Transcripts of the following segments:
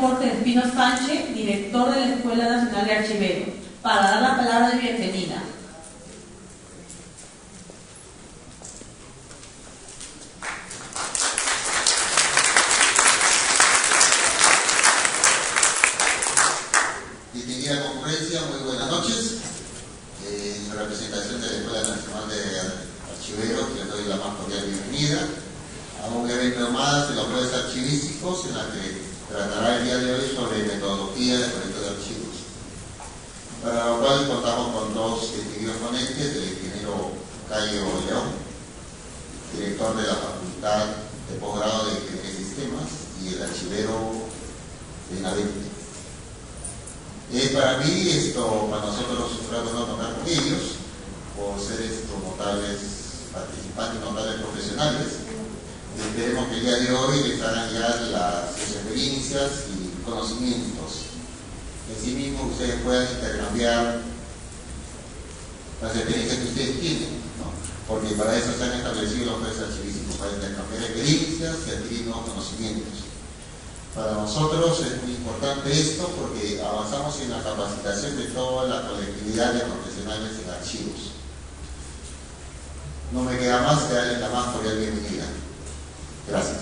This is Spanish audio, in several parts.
Jorge Espino Sánchez, director de la Escuela Nacional de Archiveros, para dar la palabra de bienvenida. Distinguida concurrencia, muy buenas noches. En representación de la Escuela Nacional de Archiveros, les doy la más cordial bienvenida a un evento más de los jueves archivísticos en la que tratará el día de hoy sobre metodología de proyectos de archivos. Para lo cual contamos con dos distinguidos ponentes, el ingeniero Cayo León, director de la Facultad de Posgrado de Ingeniería de Sistemas, y el archivero Benavente. Para mí, para nosotros un gran honor contar con ellos, por ser notables participantes, notables profesionales. Esperemos que el día de hoy les hagan llegar sus experiencias y conocimientos. En sí mismos ustedes puedan intercambiar las experiencias que ustedes tienen, ¿no? Porque para eso se han establecido los jueces archivísticos, para intercambiar experiencias y adquirir nuevos conocimientos. Para nosotros es muy importante esto porque avanzamos en la capacitación de toda la colectividad de profesionales en archivos. No me queda más que darles la más cordial bienvenida. Gracias.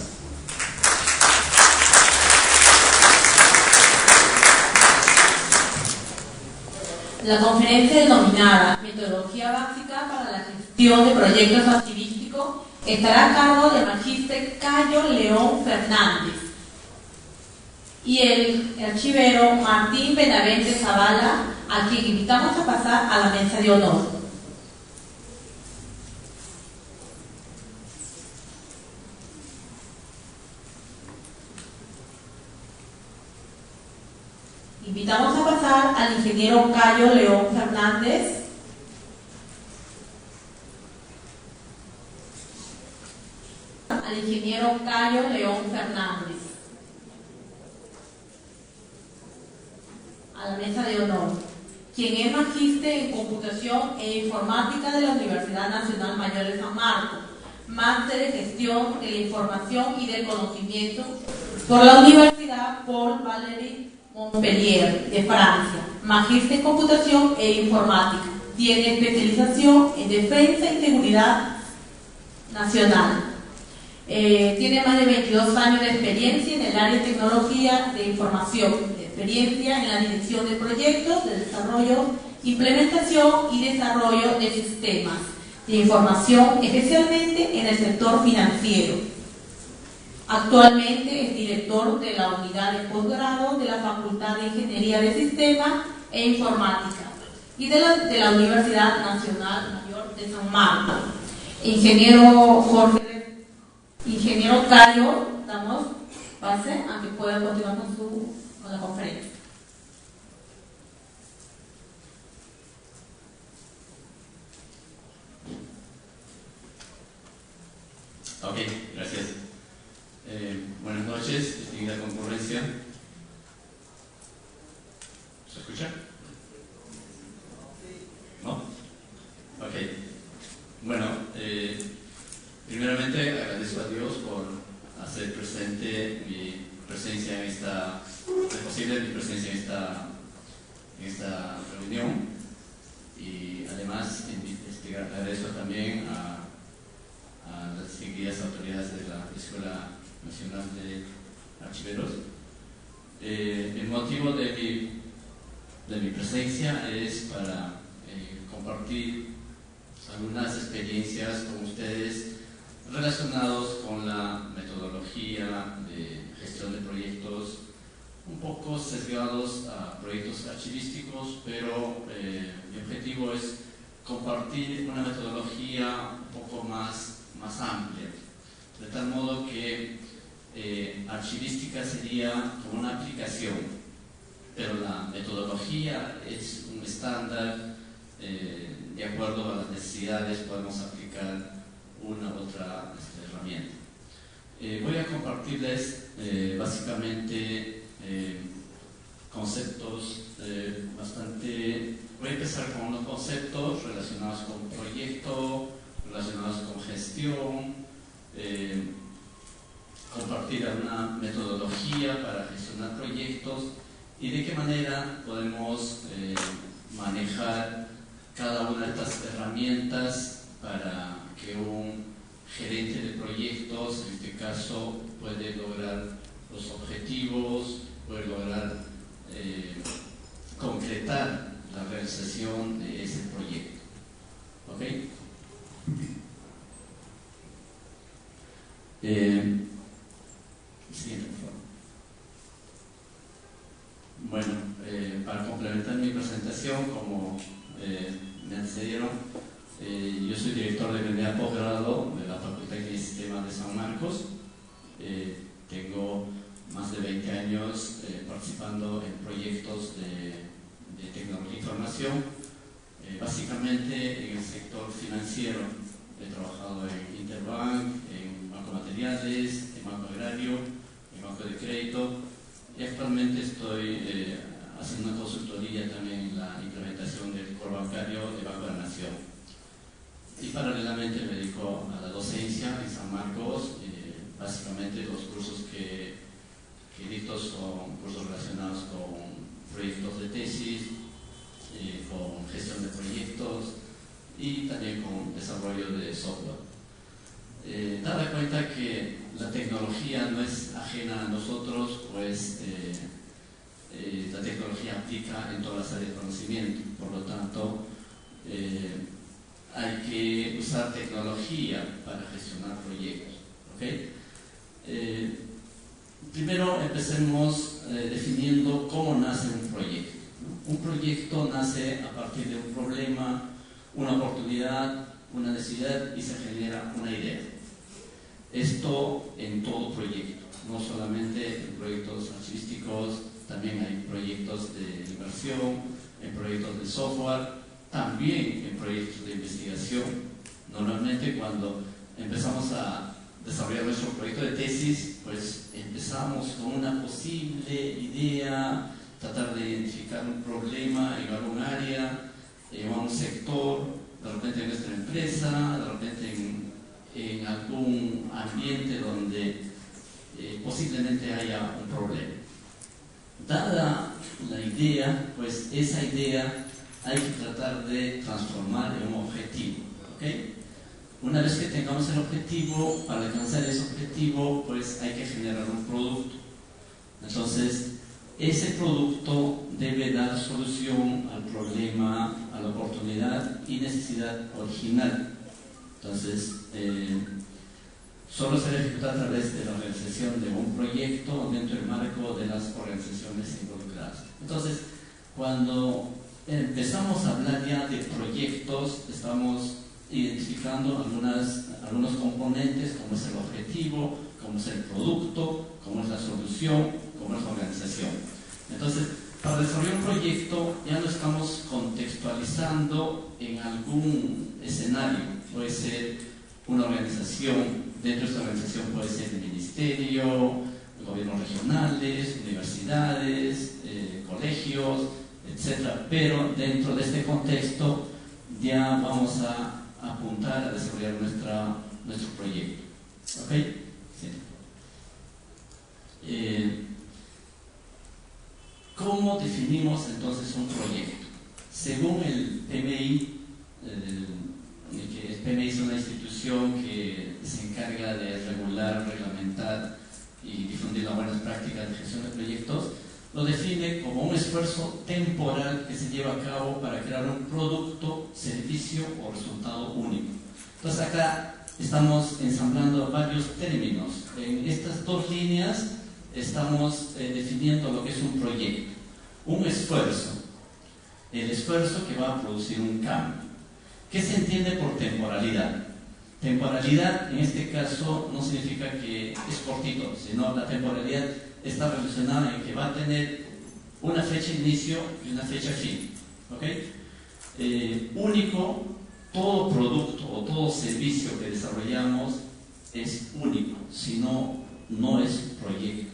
La conferencia denominada Metodología Básica para la Gestión de Proyectos Archivísticos estará a cargo del magíster Cayo León Fernández y el archivero Martín Benavente Zavala, a quien invitamos a pasar a la mesa de honor. Invitamos a pasar al ingeniero Cayo León Fernández. Al ingeniero Cayo León Fernández a la mesa de honor, quien es magíster en Computación e Informática de la Universidad Nacional Mayor de San Marcos, máster en Gestión de la Información y del Conocimiento por la Universidad Paul Valéry Montpellier de Francia, magíster en Computación e Informática. Tiene especialización en Defensa y Seguridad Nacional. Tiene más de 22 años de experiencia en el área de tecnología de información, experiencia en la dirección de proyectos de desarrollo, implementación y desarrollo de sistemas de información, especialmente en el sector financiero. Actualmente es director de la unidad de posgrado de la Facultad de Ingeniería de Sistemas e Informática y de la Universidad Nacional Mayor de San Marcos. Ingeniero Cayo, damos pase a que pueda continuar con la conferencia. Ok, gracias. Buenas noches, distinguida concurrencia. ¿Se escucha? ¿No? Ok. Bueno, primeramente agradezco a Dios por hacer presente mi presencia en esta, hacer posible mi presencia en esta reunión, y además agradezco también a las distinguidas autoridades de la Escuela Nacional de Archiveros. El motivo de mi presencia es para compartir algunas experiencias con ustedes relacionados con la metodología de gestión de proyectos, un poco sesgados a proyectos archivísticos, pero mi objetivo es compartir una metodología un poco más amplia, de tal modo que archivística sería como una aplicación, pero la metodología es un estándar. De acuerdo a las necesidades podemos aplicar una u otra herramienta. Voy a compartirles básicamente conceptos voy a empezar con unos conceptos relacionados con proyecto, relacionados con gestión, compartir una metodología para gestionar proyectos proyectos y de qué manera podemos manejar cada una de estas herramientas para que un gerente de proyectos, en este caso, puede lograr los objetivos, puede lograr concretar la realización de ese proyecto. ¿Ok? Siguiente, por favor. Bueno, para complementar mi presentación, como me antecedieron, yo soy director de MBA posgrado de la Facultad de Sistemas de San Marcos. Tengo más de 20 años participando en proyectos de tecnología e información, básicamente en el sector financiero. He trabajado en Interbank, en Banco Materiales, en Banco Agrario, en Banco de Crédito, y actualmente estoy haciendo una consultoría también en la implementación del core bancario de Banco de la Nación. Y paralelamente me dedico a la docencia en San Marcos. Básicamente los cursos que dicto son cursos relacionados con proyectos de tesis, con gestión de proyectos y también con desarrollo de software. Dada cuenta que la tecnología no es ajena a nosotros, pues la tecnología aplica en todas las áreas de conocimiento. Por lo tanto, hay que usar tecnología para gestionar proyectos. ¿Okay? Primero empecemos definiendo cómo nace un proyecto, ¿no? Un proyecto nace a partir de un problema, una oportunidad, una necesidad y se genera una idea. Esto en todo proyecto, no solamente en proyectos archivísticos, también hay proyectos de inversión, en proyectos de software, también en proyectos de investigación. Normalmente cuando empezamos a desarrollar nuestro proyecto de tesis, pues empezamos con una posible idea, tratar de identificar un problema en algún área, en un sector, de repente en nuestra empresa, de repente en algún ambiente donde posiblemente haya un problema. Dada la idea, pues esa idea hay que tratar de transformar en un objetivo. ¿Okay? Una vez que tengamos el objetivo, para alcanzar ese objetivo, pues hay que generar un producto. Entonces, ese producto debe dar solución al problema, a la oportunidad y necesidad original. Entonces, solo será ejecutado a través de la realización de un proyecto dentro del marco de las organizaciones involucradas. Entonces, cuando empezamos a hablar ya de proyectos, estamos identificando algunos componentes, como es el objetivo, como es el producto, como es la solución, como es la organización. Entonces, para desarrollar un proyecto ya lo estamos contextualizando en algún escenario. Puede ser una organización, dentro de esta organización puede ser el ministerio, gobiernos regionales, universidades, colegios, etc. Pero dentro de este contexto ya vamos a apuntar a desarrollar nuestro proyecto. ¿Ok? Sí. ¿Cómo definimos entonces un proyecto? Según el PMI, el PMI es una institución que se encarga de regular, reglamentar y difundir las buenas prácticas de gestión de proyectos, lo define como un esfuerzo temporal que se lleva a cabo para crear un producto, servicio o resultado único. Entonces acá estamos ensamblando varios términos. En estas dos líneas estamos definiendo lo que es un proyecto. Un esfuerzo, el esfuerzo que va a producir un cambio. ¿Qué se entiende por temporalidad? Temporalidad en este caso no significa que es cortito, sino la temporalidad está relacionada en que va a tener una fecha de inicio y una fecha fin. ¿Okay? Único, todo producto o todo servicio que desarrollamos es único, si no, no es proyecto.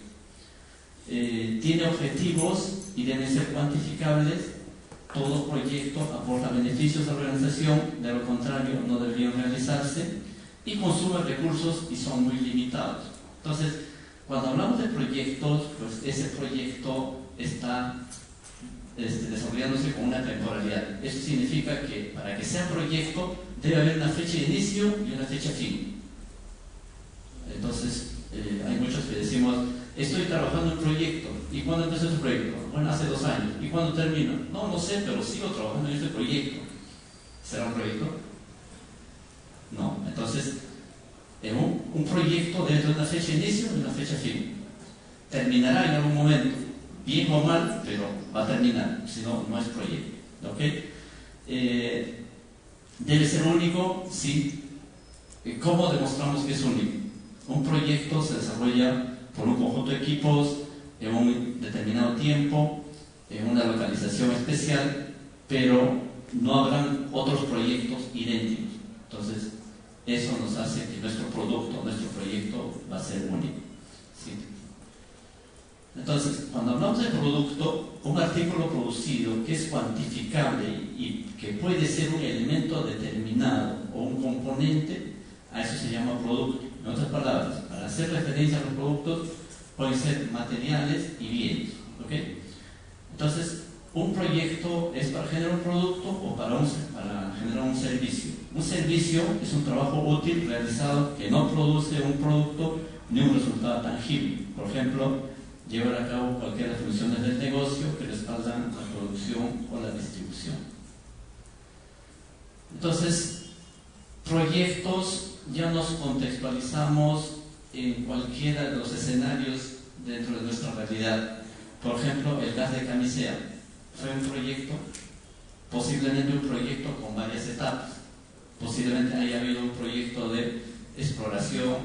Tiene objetivos y deben ser cuantificables. Todo proyecto aporta beneficios a la organización, de lo contrario no deberían realizarse, y consume recursos y son muy limitados. Entonces, Cuando hablamos de proyectos, pues ese proyecto está desarrollándose con una temporalidad. Eso significa que para que sea proyecto debe haber una fecha de inicio y una fecha fin. Entonces, hay muchos que decimos, estoy trabajando en un proyecto. ¿Y cuándo empezó ese proyecto? Bueno, hace 2 años. ¿Y cuándo termina? No sé, pero sigo trabajando en este proyecto. ¿Será un proyecto? No. Entonces, un proyecto debe tener una fecha de inicio y una fecha fin. Terminará en algún momento, bien o mal, pero va a terminar, si no, no es proyecto. ¿Okay? ¿Debe ser único? Sí. ¿Cómo demostramos que es único? Un proyecto se desarrolla por un conjunto de equipos en un determinado tiempo, en una localización especial, pero no habrán otros proyectos idénticos. Entonces, eso nos hace que nuestro producto, nuestro proyecto va a ser único. ¿Sí? Entonces, cuando hablamos de producto, un artículo producido que es cuantificable y que puede ser un elemento determinado o un componente, a eso se llama producto. En otras palabras, para hacer referencia a los productos, pueden ser materiales y bienes. ¿Okay? Entonces, un proyecto es para generar un producto o para generar un servicio. Un servicio es un trabajo útil realizado que no produce un producto ni un resultado tangible. Por ejemplo, llevar a cabo cualquier de las funciones del negocio que respaldan la producción o la distribución. Entonces, proyectos ya nos contextualizamos en cualquiera de los escenarios dentro de nuestra realidad. Por ejemplo, el gas de Camisea fue un proyecto, posiblemente un proyecto con varias etapas. Posiblemente haya habido un proyecto de exploración,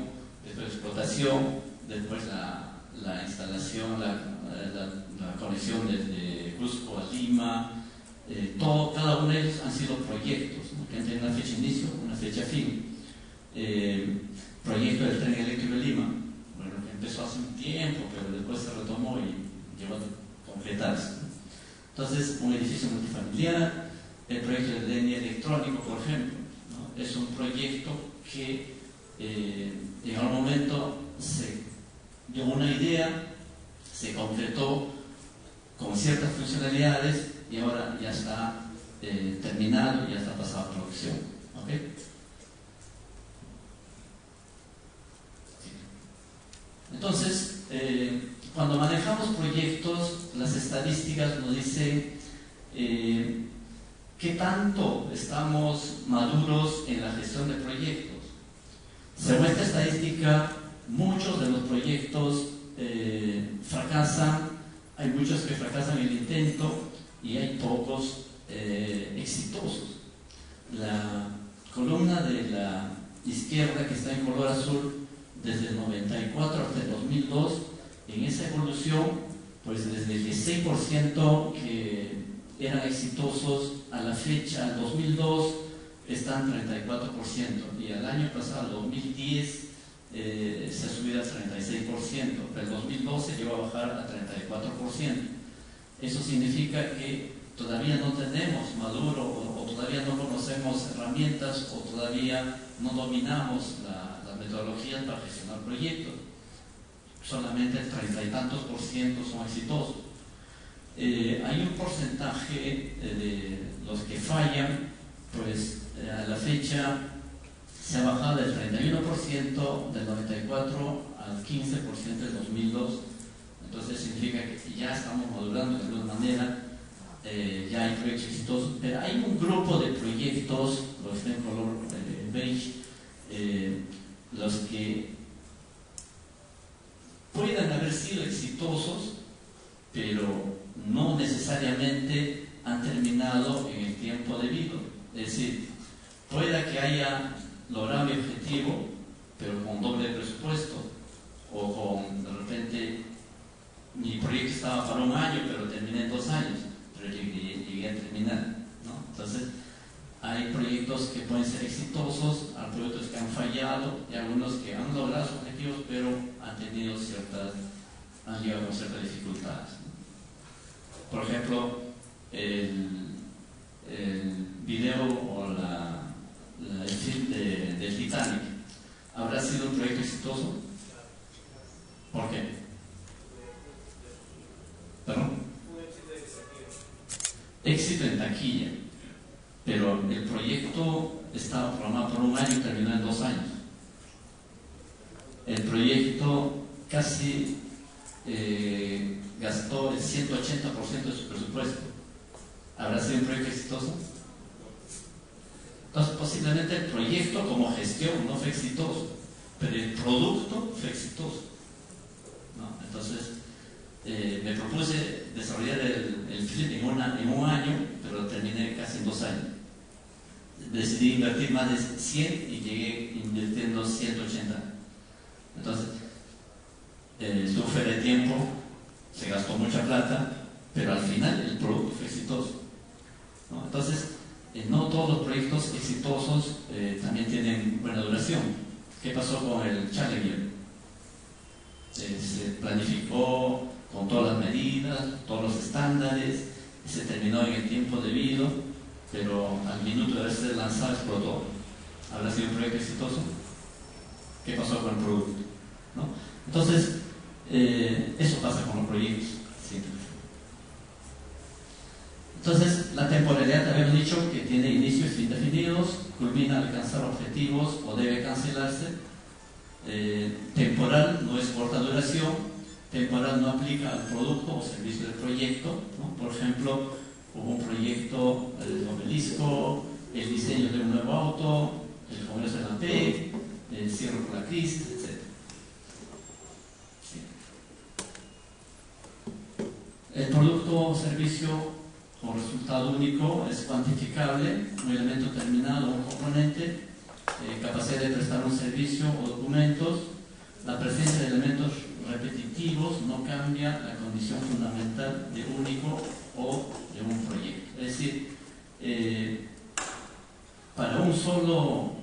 después explotación, después la instalación, la conexión desde Cusco a Lima. Cada uno de ellos han sido proyectos, ¿no? Que han tenido una fecha de inicio, una fecha fin. Proyecto del tren eléctrico de Lima, bueno, que empezó hace un tiempo, pero después se retomó y llegó a concretarse. Entonces, un edificio multifamiliar, el proyecto del DNI electrónico, por ejemplo, ¿no? Es un proyecto que en algún momento se dio una idea, se concretó con ciertas funcionalidades y ahora ya está terminado y ya está pasado a producción. ¿Okay? Entonces, cuando manejamos proyectos, las estadísticas nos dicen qué tanto estamos maduros en la gestión de proyectos. Según esta estadística, muchos de los proyectos fracasan, hay muchos que fracasan en el intento y hay pocos exitosos. La columna de la izquierda, que está en color azul, desde el 94 hasta el 2002, en esa evolución, pues desde el 16% que eran exitosos a la fecha, al 2002, están 34%, y al año pasado, al 2010, se ha subido al 36%, pero el 2012 llegó a bajar a 34%. Eso significa que todavía no tenemos maduro o todavía no conocemos herramientas o todavía no dominamos las metodologías para gestionar proyectos. Solamente el 30 y tantos % son exitosos. Hay un porcentaje de los que fallan, pues a la fecha se ha bajado del 31% del 94 al 15% del 2002. Entonces significa que ya estamos madurando de alguna manera, ya hay proyectos exitosos, pero hay un grupo de proyectos, los que están en color beige, los que pueden haber sido exitosos, pero no necesariamente han terminado en el tiempo debido. Es decir, pueda que haya logrado mi objetivo, pero con doble presupuesto, o con, de repente, mi proyecto estaba para 1 año, pero terminé en 2 años, pero llegué a terminar, ¿no? Entonces, hay proyectos que pueden ser exitosos, hay proyectos que han fallado y algunos que han logrado sus objetivos, pero han llegado con ciertas dificultades, ¿no? Por ejemplo, el video o el film del Titanic, ¿habrá sido un proyecto exitoso? ¿Por qué? éxito en taquilla, pero el proyecto estaba programado por 1 año y terminó en 2 años. El proyecto casi gastó el 180% de su presupuesto. ¿Habrá sido un proyecto exitoso? Entonces, posiblemente el proyecto como gestión no fue exitoso, pero el producto fue exitoso, ¿no? Entonces, me propuse desarrollar el film en 1 año, pero terminé casi en 2 años. Decidí invertir más de 100 y llegué invirtiendo 180. Entonces, sufre de tiempo, se gastó mucha plata, pero al final el producto fue exitoso, ¿no? Entonces, no todos los proyectos exitosos también tienen buena duración. ¿Qué pasó con el Challenger? Se planificó con todas las medidas, todos los estándares, se terminó en el tiempo debido, pero al minuto de haberse lanzado explotó. ¿Habrá sido un proyecto exitoso? ¿Qué pasó con el producto? ¿No? Entonces, eso pasa con los proyectos. ¿Sí? Entonces, la temporalidad, habíamos dicho que tiene inicio y fin definidos, culmina al alcanzar objetivos o debe cancelarse. Temporal no es corta duración, temporal no aplica al producto o servicio del proyecto, ¿no? Por ejemplo, hubo un proyecto del Obelisco, el diseño de un nuevo auto, el Congreso de la PEC, el cierre por la crisis, etc. Sí. El producto o servicio o resultado único es cuantificable, un elemento terminado, un componente, capacidad de prestar un servicio o documentos. La presencia de elementos repetitivos no cambia la condición fundamental de único o de un proyecto. Es decir, para un solo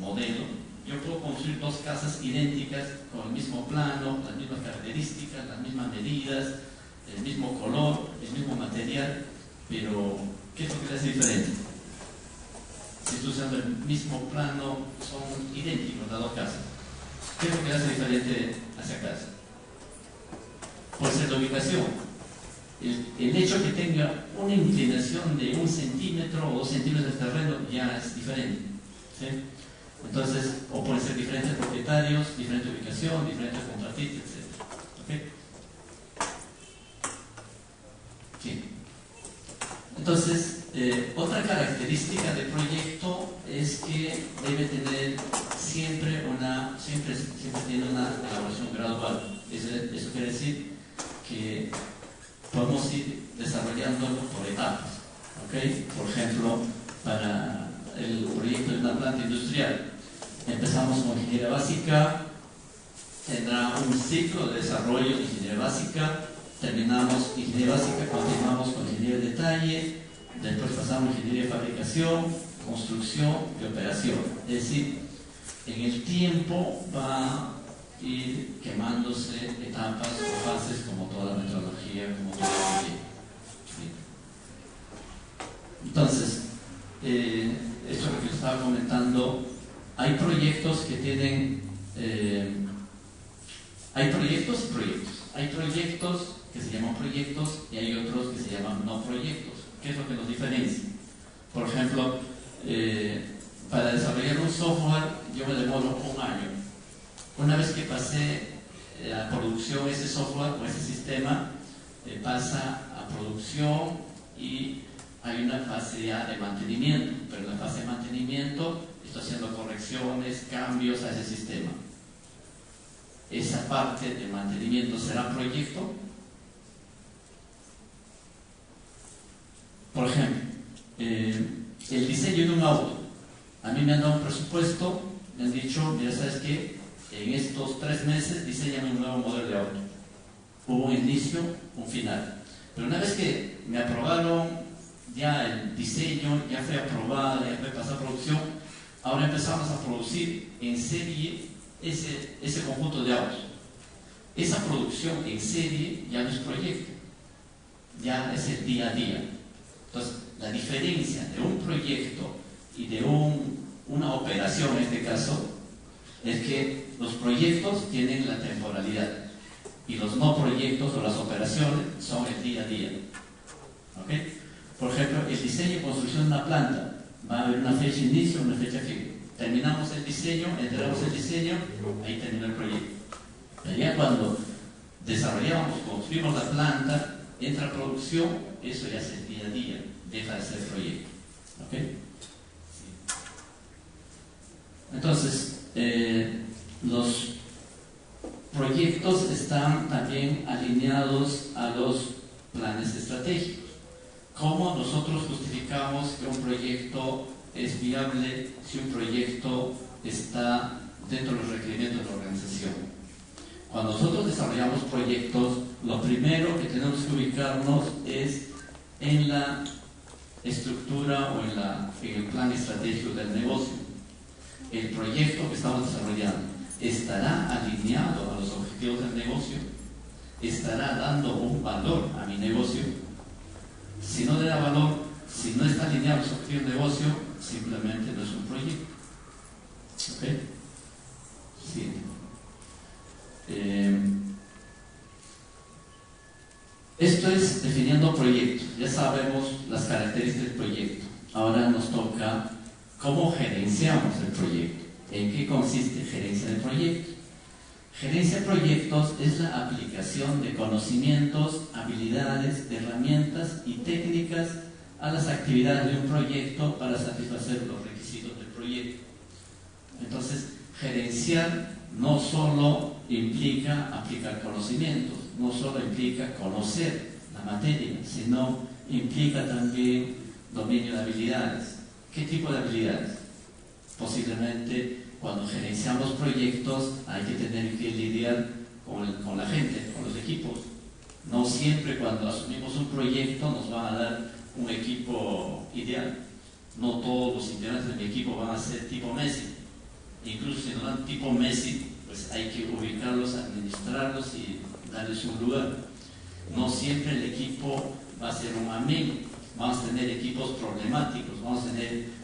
modelo, yo puedo construir 2 casas idénticas con el mismo plano, las mismas características, las mismas medidas, el mismo color, el mismo material, pero ¿qué es lo que le hace diferente? Si estoy usando el mismo plano, son idénticos las 2 casas. ¿Qué es lo que le hace diferente hacia casa? Puede ser la ubicación. El hecho que tenga una inclinación de 1 centímetro o 2 centímetros de terreno ya es diferente, ¿sí? Entonces, o pueden ser diferentes propietarios, diferente ubicación, diferentes contratistas, etc. ¿Okay? Sí. Entonces, otra característica del proyecto es que debe tener siempre tiene una elaboración gradual. Eso quiere decir que podemos ir desarrollándolo por etapas, ¿okay? Por ejemplo, para el proyecto de una planta industrial, empezamos con ingeniería básica, tendrá un ciclo de desarrollo de ingeniería básica, terminamos ingeniería básica, continuamos con ingeniería de detalle, después pasamos a ingeniería de fabricación, construcción y operación. Es decir, en el tiempo va a ir quemándose etapas o fases como toda la metodología, como todo el proyecto. ¿Sí? Entonces, esto es lo que les estaba comentando. Hay proyectos que tienen... hay proyectos y proyectos. Hay proyectos que se llaman proyectos y hay otros que se llaman no proyectos. ¿Qué es lo que nos diferencia? Por ejemplo, para desarrollar un software yo me demoro 1 año. Una vez que pasé a producción ese software o ese sistema, pasa a producción y hay una fase ya de mantenimiento, pero en la fase de mantenimiento estoy haciendo correcciones, cambios a ese sistema. Esa parte de mantenimiento será proyecto. Por ejemplo, el diseño de un auto. A mí me han dado un presupuesto, me han dicho, mira, ¿sabes qué? En estos 3 meses diseñan un nuevo modelo de auto. Hubo un inicio, un final. Pero una vez que me aprobaron ya el diseño, ya fue aprobado, ya fue pasado a producción, ahora empezamos a producir en serie ese conjunto de autos. Esa producción en serie ya no es proyecto, ya es el día a día. Entonces, la diferencia de un proyecto y de una operación en este caso es que los proyectos tienen la temporalidad y los no proyectos o las operaciones son el día a día. ¿Okay? Por ejemplo, el diseño y construcción de una planta. Va a haber una fecha de inicio, una fecha final. Terminamos el diseño, entregamos el diseño, ahí termina el proyecto. Pero ya cuando desarrollamos, construimos la planta, entra a producción, eso ya es el día a día, deja de ser proyecto. ¿Okay? Sí. Entonces, los proyectos están también alineados a los planes estratégicos. ¿Cómo nosotros justificamos que un proyecto es viable si un proyecto está dentro de los requerimientos de la organización? Cuando nosotros desarrollamos proyectos, lo primero que tenemos que ubicarnos es en la estructura o en el plan estratégico del negocio. El proyecto que estamos desarrollando estará alineado a los objetivos del negocio, estará dando un valor a mi negocio. Si no le da valor, si no está alineado a los objetivos del negocio, simplemente no es un proyecto. ¿Ok? Sí. Esto es definiendo proyectos. Ya sabemos las características del proyecto. Ahora nos toca cómo gerenciamos el proyecto. ¿En qué consiste gerencia de proyectos? Gerencia de proyectos es la aplicación de conocimientos, habilidades, herramientas y técnicas a las actividades de un proyecto para satisfacer los requisitos del proyecto. Entonces, gerenciar no solo implica aplicar conocimientos, no solo implica conocer la materia, sino implica también dominio de habilidades. ¿Qué tipo de habilidades? Posiblemente cuando gerenciamos proyectos hay que tener que lidiar con la gente, con los equipos. No siempre cuando asumimos un proyecto nos van a dar un equipo ideal. No todos los integrantes de mi equipo van a ser tipo Messi. Incluso si no dan tipo Messi, pues hay que ubicarlos, administrarlos y darles un lugar. No siempre el equipo va a ser un amigo. Vamos a tener equipos problemáticos, vamos a tener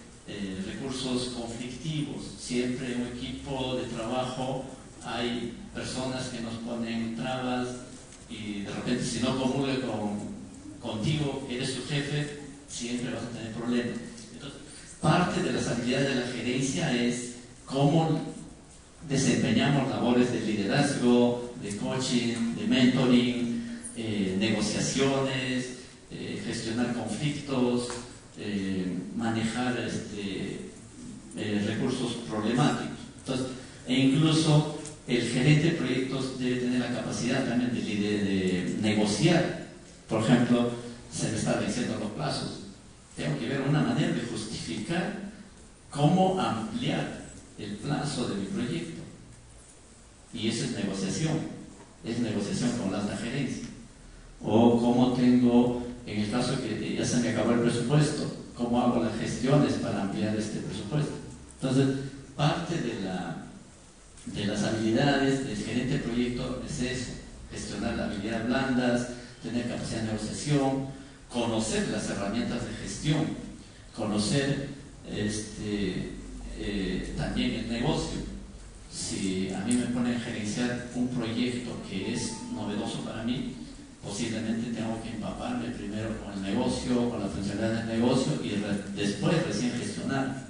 recursos conflictivos. Siempre en un equipo de trabajo hay personas que nos ponen trabas y de repente si no comulga contigo, que eres su jefe, siempre vas a tener problemas. Entonces, parte de las habilidades de la gerencia es cómo desempeñamos labores de liderazgo, de coaching, de mentoring, negociaciones, gestionar conflictos, manejar recursos problemáticos. Entonces, e incluso el gerente de proyectos debe tener la capacidad también de negociar. Por ejemplo, se me están venciendo los plazos. Tengo que ver una manera de justificar cómo ampliar el plazo de mi proyecto. Y eso es negociación con la alta gerencia. O cómo tengo, en el caso que ya se me acabó el presupuesto, cómo hago las gestiones para ampliar este presupuesto. Entonces, parte de las habilidades del gerente de proyecto es eso: gestionar las habilidades blandas, tener capacidad de negociación, conocer las herramientas de gestión, conocer también el negocio. Si a mí me ponen a gerenciar un proyecto que es novedoso para mí, posiblemente tengo que empaparme primero con el negocio, con la funcionalidad del negocio y después recién gestionar.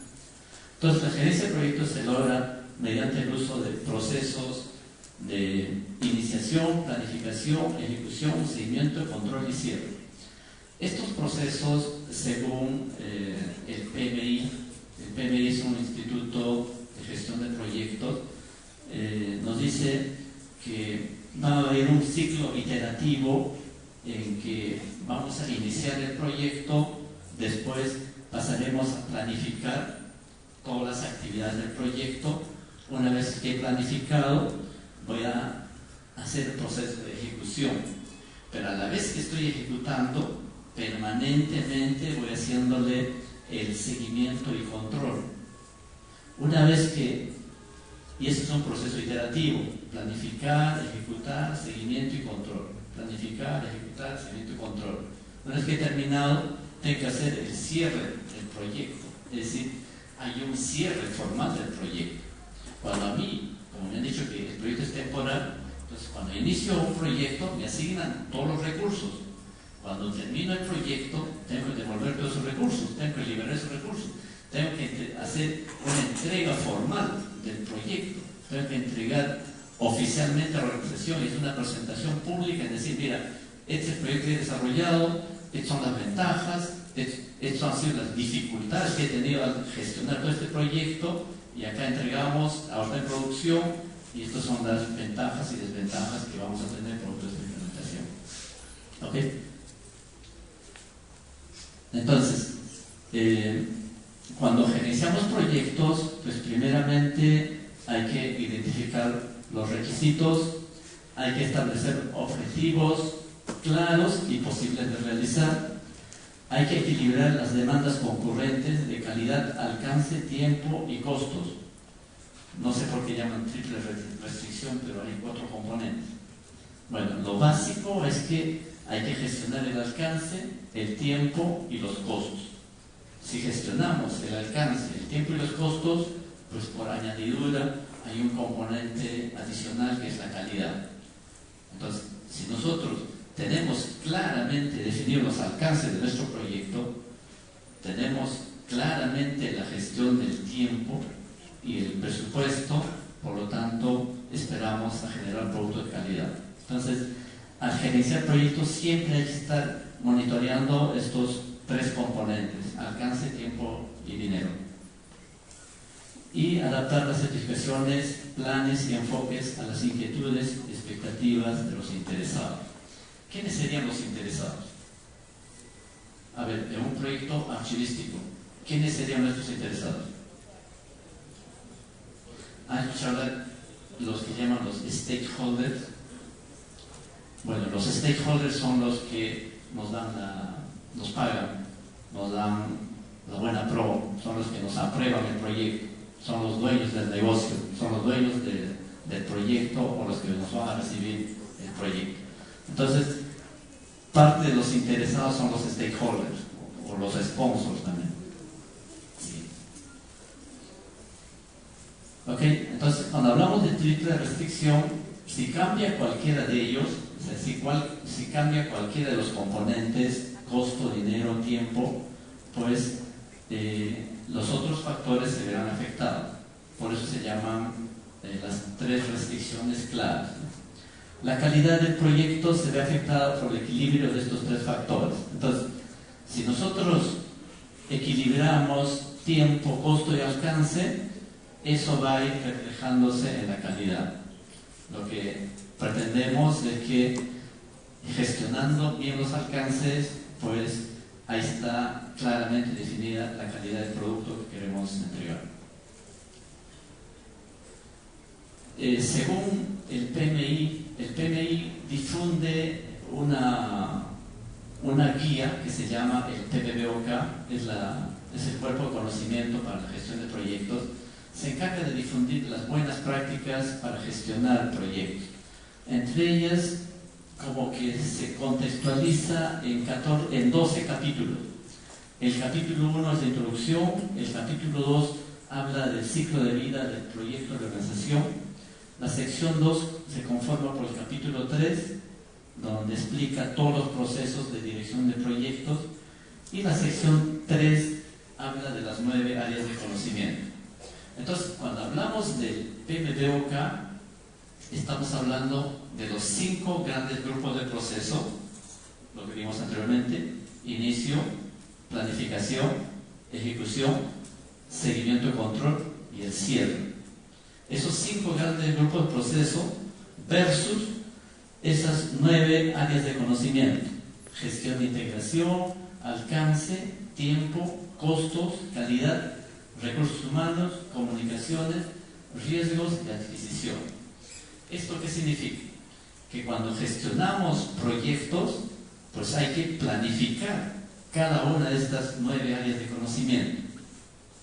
Entonces, la gerencia de proyectos se logra mediante el uso de procesos de iniciación, planificación, ejecución, seguimiento, control y cierre. Estos procesos, según el PMI es un instituto de gestión de proyectos, nos dice que va a haber un ciclo iterativo en que vamos a iniciar el proyecto, después pasaremos a planificar todas las actividades del proyecto. Una vez que he planificado, voy a hacer el proceso de ejecución, pero a la vez que estoy ejecutando, permanentemente voy haciéndole el seguimiento y control. Una vez que, y ese es un proceso iterativo: planificar, ejecutar, seguimiento y control. Planificar, ejecutar, seguimiento y control. Una vez que he terminado, tengo que hacer el cierre del proyecto, es decir, hay un cierre formal del proyecto. Cuando a mí, como me han dicho que el proyecto es temporal, entonces cuando inicio un proyecto me asignan todos los recursos. Cuando termino el proyecto, tengo que devolver todos esos recursos, tengo que liberar esos recursos, tengo que hacer una entrega formal del proyecto, tengo que entregar oficialmente a la organización, es una presentación pública, es decir, mira, este proyecto que he desarrollado, estas son las ventajas, estas han sido las dificultades que he tenido al gestionar todo este proyecto, y acá entregamos ahora en producción, y estas son las ventajas y desventajas que vamos a tener por toda esta implementación. ¿Ok? Entonces, cuando gerenciamos proyectos, pues primeramente hay que identificar los requisitos, hay que establecer objetivos claros y posibles de realizar, hay que equilibrar las demandas concurrentes de calidad, alcance, tiempo y costos. No sé por qué llaman triple restricción, pero hay 4 componentes. Bueno, lo básico es que hay que gestionar el alcance, el tiempo y los costos. Si gestionamos el alcance, el tiempo y los costos, pues por añadidura hay un componente adicional que es la calidad. Entonces, si nosotros tenemos claramente definidos los alcances de nuestro proyecto, tenemos claramente la gestión del tiempo y el presupuesto, por lo tanto, esperamos a generar productos de calidad. Entonces, al gerenciar proyectos siempre hay que estar monitoreando estos 3 componentes: alcance, tiempo y dinero. Y adaptar las certificaciones, planes y enfoques a las inquietudes y expectativas de los interesados. ¿Quiénes serían los interesados? A ver, en un proyecto archivístico, ¿quiénes serían nuestros interesados? ¿Han escuchado los que llaman los stakeholders? Bueno, los stakeholders son los que nos pagan, nos dan la buena pro, son los que nos aprueban el proyecto, son los dueños del negocio, son los dueños del proyecto o los que nos van a recibir el proyecto. Entonces, parte de los interesados son los stakeholders o los sponsors también. Sí. Ok, entonces cuando hablamos de triple restricción, si cambia cualquiera de ellos, o sea, si cambia cualquiera de los componentes, costo, dinero, tiempo, pues los otros factores se verán afectados. Por eso se llaman las 3 restricciones claras. La calidad del proyecto se ve afectada por el equilibrio de estos 3 factores. Entonces, si nosotros equilibramos tiempo, costo y alcance, eso va a ir reflejándose en la calidad. Lo que pretendemos es que gestionando bien los alcances, pues ahí está claramente definida la calidad del producto que queremos entregar. Según el PMI difunde una guía que se llama el PMBOK, es el cuerpo de conocimiento para la gestión de proyectos. Se encarga de difundir las buenas prácticas para gestionar proyectos. Entre ellas, como que se contextualiza en 12 capítulos. El capítulo 1 es de introducción, el capítulo 2 habla del ciclo de vida del proyecto de organización, la sección 2 se conforma por el capítulo 3, donde explica todos los procesos de dirección de proyectos, y la sección 3 habla de las 9 áreas de conocimiento. Entonces, cuando hablamos del PMBOK, estamos hablando de los 5 grandes grupos de proceso, lo que vimos anteriormente: inicio, planificación, ejecución, seguimiento y control y el cierre. Esos 5 grandes grupos de proceso versus esas 9 áreas de conocimiento: gestión de integración, alcance, tiempo, costos, calidad, recursos humanos, comunicaciones, riesgos y adquisición. ¿Esto qué significa? Que cuando gestionamos proyectos, pues hay que planificar cada una de estas 9 áreas de conocimiento.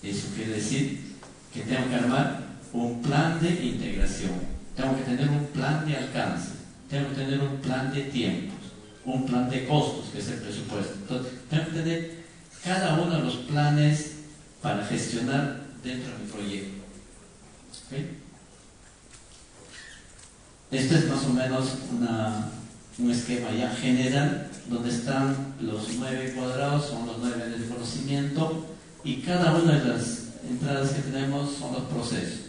Eso quiere decir que tengo que armar un plan de integración, tengo que tener un plan de alcance, tengo que tener un plan de tiempos, un plan de costos, que es el presupuesto. Entonces, tengo que tener cada uno de los planes para gestionar dentro de mi proyecto. ¿Okay? Esto es más o menos un esquema ya general donde están los 9 cuadrados, son los 9 áreas de conocimiento, y cada una de las entradas que tenemos son los procesos.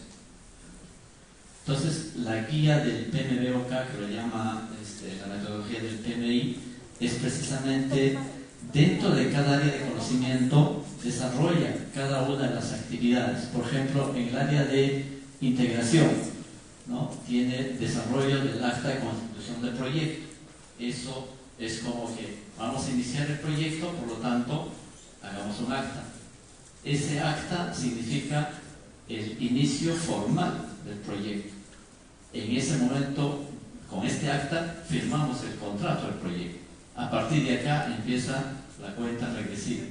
Entonces, la guía del PMBOK, que lo llama la metodología del PMI, es precisamente dentro de cada área de conocimiento desarrolla cada una de las actividades. Por ejemplo, en el área de integración, ¿no?, tiene desarrollo del acta de constitución del proyecto. Eso es como que vamos a iniciar el proyecto, por lo tanto, hagamos un acta. Ese acta significa el inicio formal del proyecto. En ese momento, con este acta, firmamos el contrato del proyecto. A partir de acá empieza la cuenta regresiva.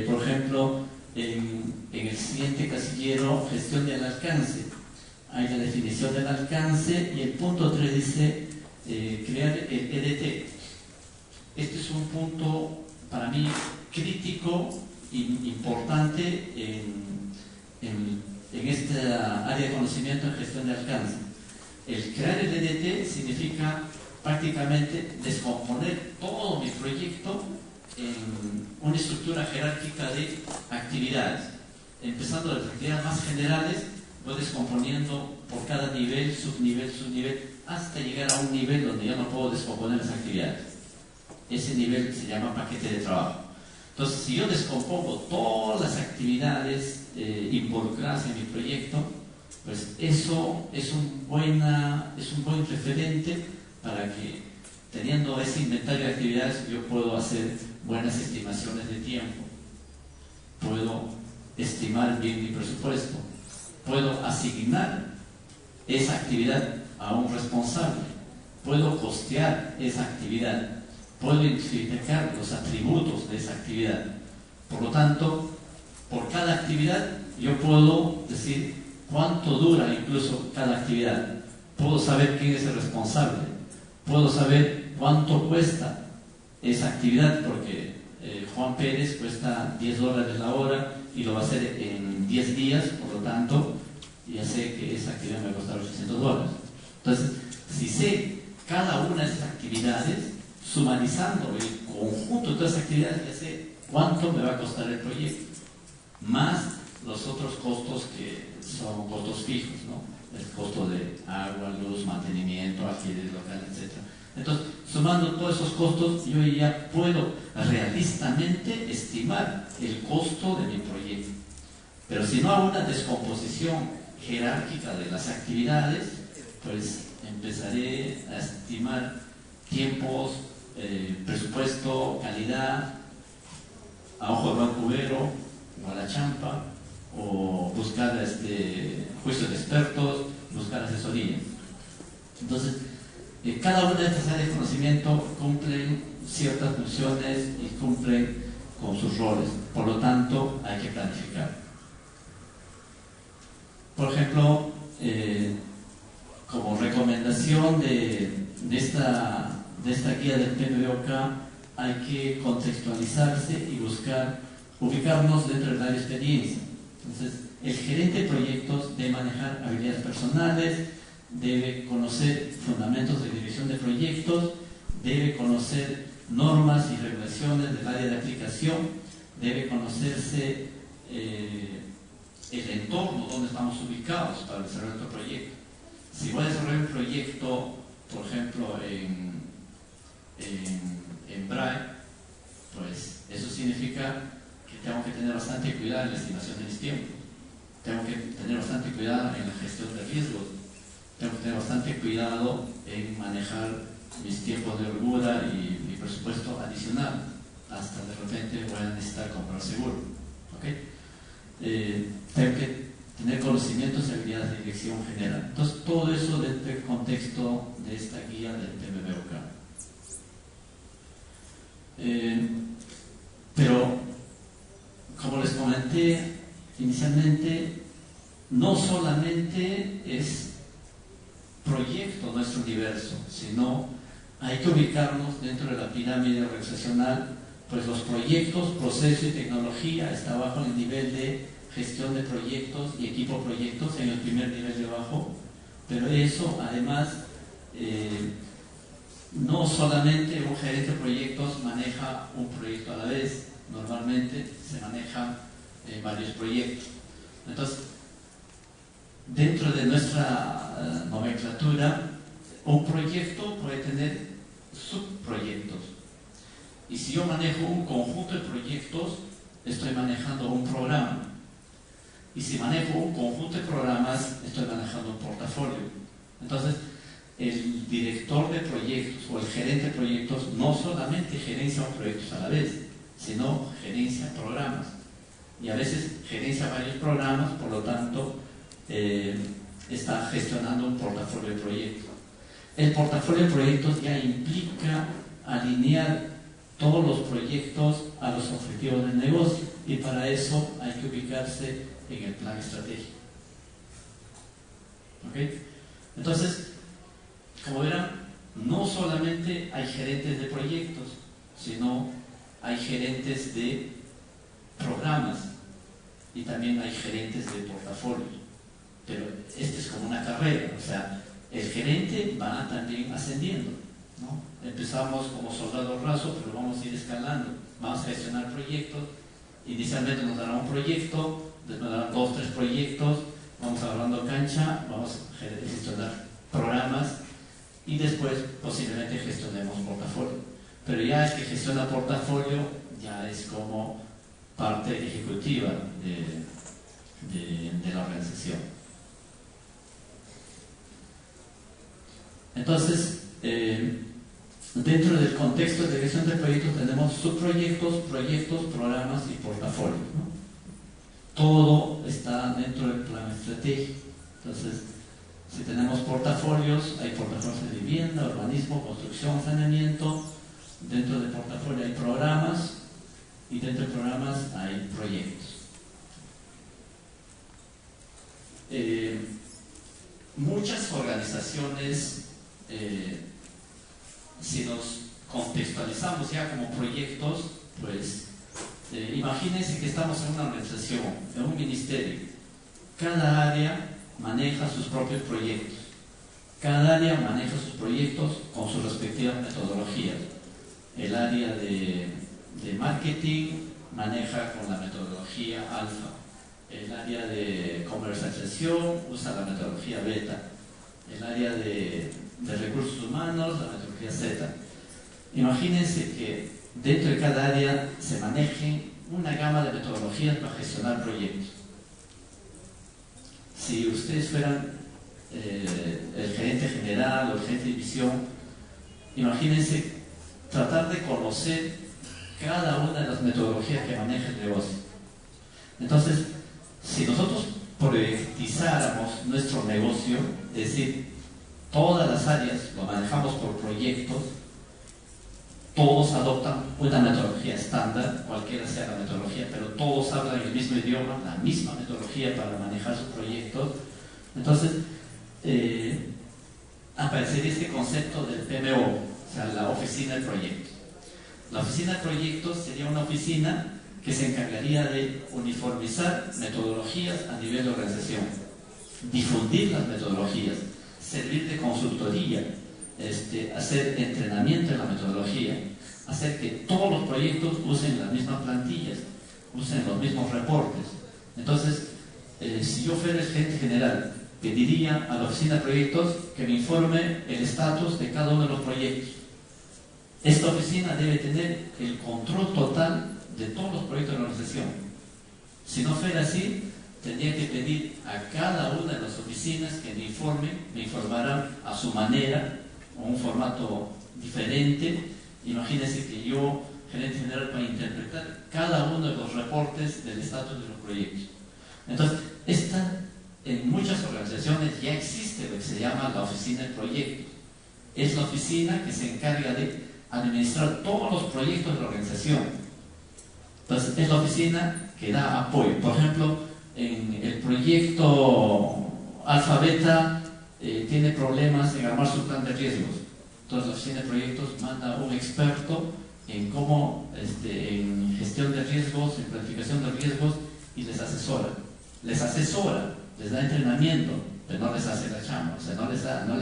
Por ejemplo, en el siguiente casillero, gestión del alcance, hay la definición del alcance y el punto 3 dice crear el EDT. Este es un punto para mí crítico e importante en esta área de conocimiento en gestión de alcance. El crear el EDT significa prácticamente descomponer todo mi proyecto en una estructura jerárquica de actividades. Empezando de las actividades más generales, voy descomponiendo por cada nivel, subnivel, hasta llegar a un nivel donde ya no puedo descomponer las actividades. Ese nivel se llama paquete de trabajo. Entonces, si yo descompongo todas las actividades involucradas en mi proyecto, pues eso es un buen referente para que, teniendo ese inventario de actividades, yo puedo hacer buenas estimaciones de tiempo, puedo estimar bien mi presupuesto, puedo asignar esa actividad a un responsable, puedo costear esa actividad, puedo identificar los atributos de esa actividad. Por lo tanto, por cada actividad yo puedo decir cuánto dura incluso cada actividad, puedo saber quién es el responsable, puedo saber cuánto cuesta esa actividad, porque Juan Pérez cuesta $10 la hora y lo va a hacer en 10 días, por lo tanto ya sé que esa actividad me va a costar $800. Entonces, si sé cada una de esas actividades, sumarizando el conjunto de todas esas actividades, ya sé cuánto me va a costar el proyecto, más los otros costos que son costos fijos, ¿no? El costo de agua, luz, mantenimiento, alquiler local, etc. Entonces, sumando todos esos costos, yo ya puedo realistamente estimar el costo de mi proyecto. Pero si no hago una descomposición jerárquica de las actividades, pues empezaré a estimar tiempos, presupuesto, calidad, a ojo de buen cubero, o a la champa, o buscar juicios de expertos, buscar asesoría. Entonces, cada una de estas áreas de conocimiento cumplen ciertas funciones y cumplen con sus roles. Por lo tanto, hay que planificar. Por ejemplo, como recomendación de esta guía del PMBOK, hay que contextualizarse y ubicarnos dentro de la experiencia. Entonces, el gerente de proyectos debe manejar habilidades personales, debe conocer fundamentos de dirección de proyectos, debe conocer normas y regulaciones del área de aplicación, debe conocerse el entorno donde estamos ubicados para desarrollar nuestro proyecto. Si voy a desarrollar un proyecto, por ejemplo, en BRAE, pues eso significa que tengo que tener bastante cuidado en la estimación de mis tiempos, tengo que tener bastante cuidado en la gestión de riesgos, tengo que tener bastante cuidado en manejar mis tiempos de holgura y mi presupuesto adicional, hasta de repente voy a necesitar comprar seguro. ¿Okay? Tengo que tener conocimientos y habilidades de dirección general. Entonces, todo eso dentro del contexto de esta guía del PMBOK. Pero, como les comenté inicialmente, no solamente es proyecto nuestro universo, sino hay que ubicarnos dentro de la pirámide organizacional, pues los proyectos, procesos y tecnología está abajo en el nivel de gestión de proyectos y equipo proyectos, en el primer nivel de abajo, pero eso además no solamente un gerente de proyectos maneja un proyecto a la vez, normalmente se manejan varios proyectos. Entonces, dentro de nuestra nomenclatura, un proyecto puede tener subproyectos. Y si yo manejo un conjunto de proyectos, estoy manejando un programa. Y si manejo un conjunto de programas, estoy manejando un portafolio. Entonces, el director de proyectos o el gerente de proyectos no solamente gerencia proyectos a la vez, sino gerencia programas. Y a veces gerencia varios programas, por lo tanto, está gestionando un portafolio de proyectos. El portafolio de proyectos ya implica alinear todos los proyectos a los objetivos del negocio, y para eso hay que ubicarse en el plan estratégico. ¿Okay? Entonces, como verán, no solamente hay gerentes de proyectos, sino hay gerentes de programas y también hay gerentes de portafolio. Pero esto es como una carrera, o sea, el gerente va también ascendiendo, ¿no? Empezamos como soldado raso, pero vamos a ir escalando, vamos a gestionar proyectos. Inicialmente nos dará un proyecto, después nos darán 2 o 3 proyectos, vamos agarrando cancha, vamos a gestionar programas y después posiblemente gestionemos portafolio. Pero ya es que gestiona portafolio, ya es como parte ejecutiva de la organización. Entonces, dentro del contexto de gestión de proyectos tenemos subproyectos, proyectos, programas y portafolio, ¿no? Todo está dentro del plan estratégico. Entonces, si tenemos portafolios, hay portafolios de vivienda, urbanismo, construcción, saneamiento. Dentro del portafolio hay programas y dentro de programas hay proyectos. Muchas organizaciones, si nos contextualizamos ya como proyectos, pues imagínense que estamos en una organización, en un ministerio. Cada área maneja sus propios proyectos. Cada área maneja sus proyectos con sus respectivas metodologías. El área de marketing maneja con la metodología alfa. El área de comercialización usa la metodología beta. El área de recursos humanos, la metodología Z. Imagínense que dentro de cada área se maneje una gama de metodologías para gestionar proyectos. Si ustedes fueran el gerente general o el gerente de división, imagínense tratar de conocer cada una de las metodologías que maneja el negocio. Entonces, si nosotros proyectizáramos nuestro negocio, es decir, todas las áreas lo manejamos por proyectos, todos adoptan una metodología estándar, cualquiera sea la metodología, pero todos hablan el mismo idioma, la misma metodología para manejar sus proyectos. Entonces, aparecería este concepto del PMO, o sea, la oficina de proyectos. La oficina de proyectos sería una oficina que se encargaría de uniformizar metodologías a nivel de organización, difundir las metodologías, servir de consultoría, hacer entrenamiento en la metodología, hacer que todos los proyectos usen las mismas plantillas, usen los mismos reportes. Entonces, si yo fuera el gerente general, pediría a la oficina de proyectos que me informe el estatus de cada uno de los proyectos. Esta oficina debe tener el control total de todos los proyectos de la organización. Si no fuera así, tendría que pedir a cada una de las oficinas que me informen, me informaran a su manera, o un formato diferente. Imagínense que yo, gerente general, para interpretar cada uno de los reportes del estatus de los proyectos. Entonces, en muchas organizaciones ya existe lo que se llama la oficina de proyectos. Es la oficina que se encarga de administrar todos los proyectos de la organización. Entonces, es la oficina que da apoyo. Por ejemplo, en el proyecto Alfa Beta tiene problemas en armar su plan de riesgos. Entonces, la oficina de proyectos manda un experto en cómo, en gestión de riesgos, en planificación de riesgos, y les asesora. Les da entrenamiento, pero no les hace la chamba. O sea, no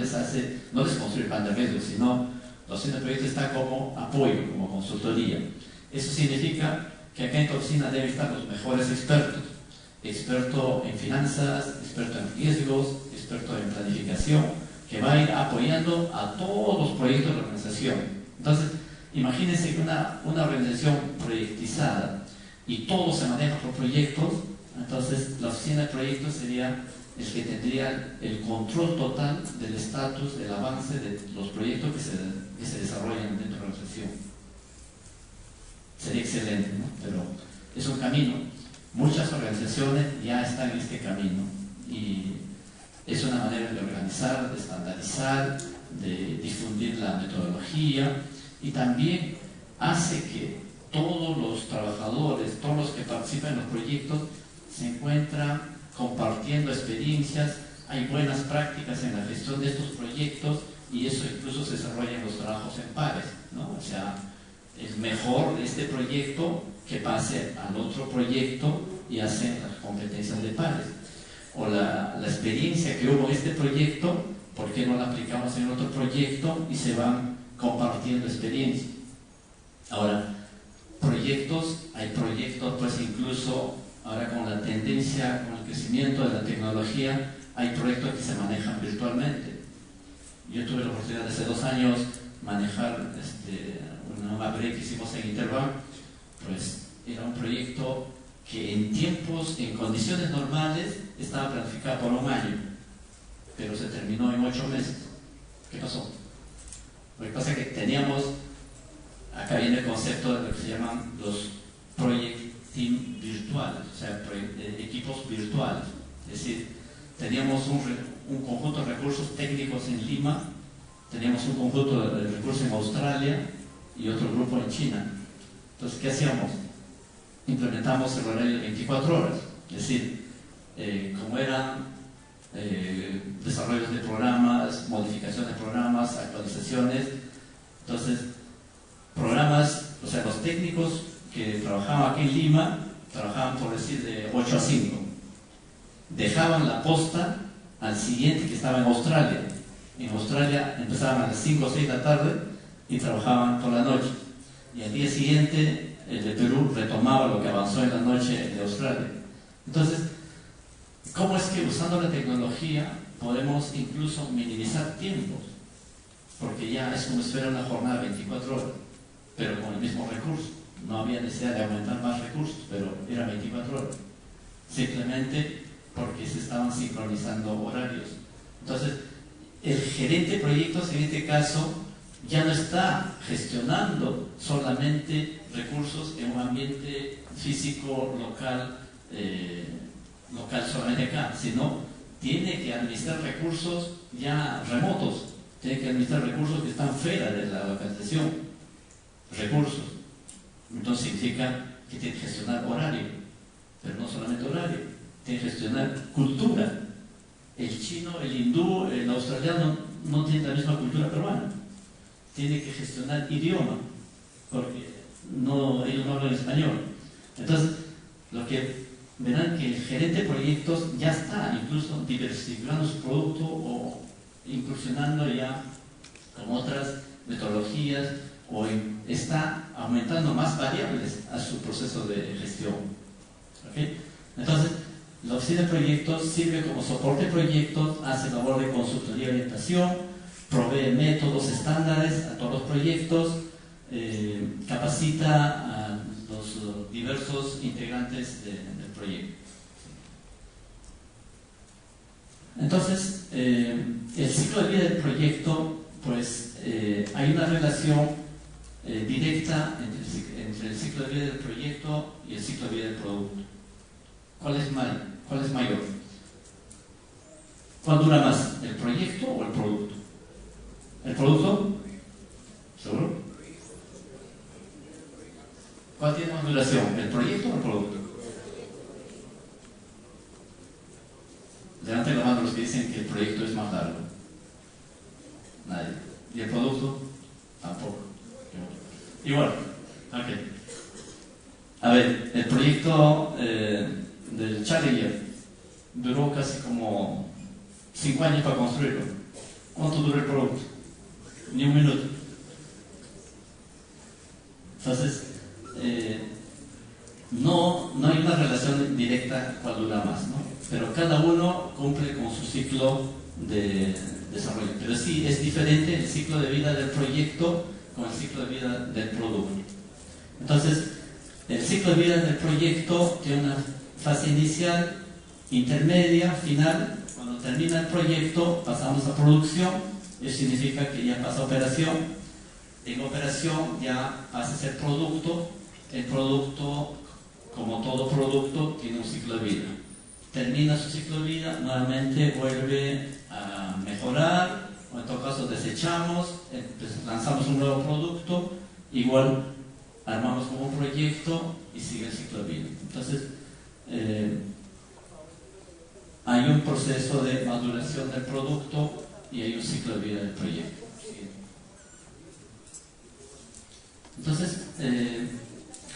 les construye el plan de riesgos, sino La oficina de proyectos está como apoyo, como consultoría. Eso significa que acá en tu oficina deben estar los mejores expertos. Experto en finanzas, experto en riesgos, experto en planificación, que va a ir apoyando a todos los proyectos de la organización. Entonces, imagínense que una organización proyectizada y todo se maneja por proyectos, entonces la oficina de proyectos sería el que tendría el control total del estatus, del avance de los proyectos que se desarrollan dentro de la organización. Sería excelente, ¿no? Pero es un camino. Muchas organizaciones ya están en este camino y es una manera de organizar, de estandarizar, de difundir la metodología y también hace que todos los trabajadores, todos los que participan en los proyectos se encuentran compartiendo experiencias, hay buenas prácticas en la gestión de estos proyectos y eso incluso se desarrolla en los trabajos en pares, ¿no? O sea, es mejor este proyecto que pase al otro proyecto y hacen las competencias de pares. O la experiencia que hubo en este proyecto, ¿por qué no la aplicamos en otro proyecto? Y se van compartiendo experiencias. Ahora, hay proyectos, pues incluso ahora con la tendencia, con el crecimiento de la tecnología, hay proyectos que se manejan virtualmente. Yo tuve la oportunidad de hace 2 años manejar una MAPRE que hicimos en Interbank, pues era un proyecto que en condiciones normales estaba planificado por 1 año, pero se terminó en 8 meses. ¿Qué pasó? Lo que pasa es que teníamos, acá viene el concepto de lo que se llaman los project team virtuales, o sea, equipos virtuales. Es decir, teníamos un conjunto de recursos técnicos en Lima, teníamos un conjunto de recursos en Australia y otro grupo en China. Entonces, ¿qué hacíamos? Implementamos el horario de 24 horas. Es decir, como eran desarrollos de programas, modificaciones de programas, actualizaciones, entonces, programas, o sea, los técnicos que trabajaban aquí en Lima, trabajaban, por decir, de 8 a 5. Dejaban la posta al siguiente que estaba en Australia. En Australia empezaban a las 5 o 6 de la tarde y trabajaban por la noche. Y al día siguiente, el de Perú retomaba lo que avanzó en la noche de Australia. Entonces, ¿cómo es que usando la tecnología podemos incluso minimizar tiempos? Porque ya es como si fuera una jornada de 24 horas, pero con el mismo recurso. No había necesidad de aumentar más recursos, pero era 24 horas. Simplemente porque se estaban sincronizando horarios. Entonces, el gerente de proyectos en este caso ya no está gestionando solamente recursos en un ambiente físico local, solamente acá, sino tiene que administrar recursos ya remotos, tiene que administrar recursos que están fuera de la localización, recursos. Entonces significa que tiene que gestionar horario, pero no solamente horario, tiene que gestionar cultura. El chino, el hindú, el australiano no tienen la misma cultura peruana. Tiene que gestionar idioma, porque ellos no hablan español. Entonces, lo que verán que el gerente de proyectos ya está incluso diversificando su producto o incursionando ya con otras metodologías o está aumentando más variables a su proceso de gestión. ¿Okay? Entonces, la oficina de proyectos sirve como soporte de proyectos, hace labor de consultoría y orientación, provee métodos estándares a todos los proyectos, capacita a los diversos integrantes del proyecto. Entonces, el ciclo de vida del proyecto, pues hay una relación directa entre el ciclo de vida del proyecto y el ciclo de vida del producto. ¿Cuál es mayor? ¿Cuál dura más? ¿El proyecto o el producto? ¿El producto? ¿Seguro? ¿Cuál tiene más duración? ¿El proyecto o el producto? Levanten la mano los que dicen que el proyecto es más largo. Nadie. ¿Y el producto? Tampoco. Igual. Ok. A ver, el proyecto del Challenger duró casi como 5 años para construirlo. ¿Cuánto duró el producto? Ni 1 minuto. Entonces, no hay una relación directa cuál dura más, ¿no? Pero cada uno cumple con su ciclo de desarrollo. Pero sí, es diferente el ciclo de vida del proyecto con el ciclo de vida del producto. Entonces, el ciclo de vida del proyecto tiene una fase inicial, intermedia, final. Cuando termina el proyecto, pasamos a producción. Eso significa que ya pasa a operación. En operación ya pasa a ser producto. El producto, como todo producto, tiene un ciclo de vida. Termina su ciclo de vida, nuevamente vuelve a mejorar, o en todo caso desechamos, lanzamos un nuevo producto, igual armamos como un proyecto y sigue el ciclo de vida. Entonces, hay un proceso de maduración del producto y hay un ciclo de vida del proyecto. Entonces,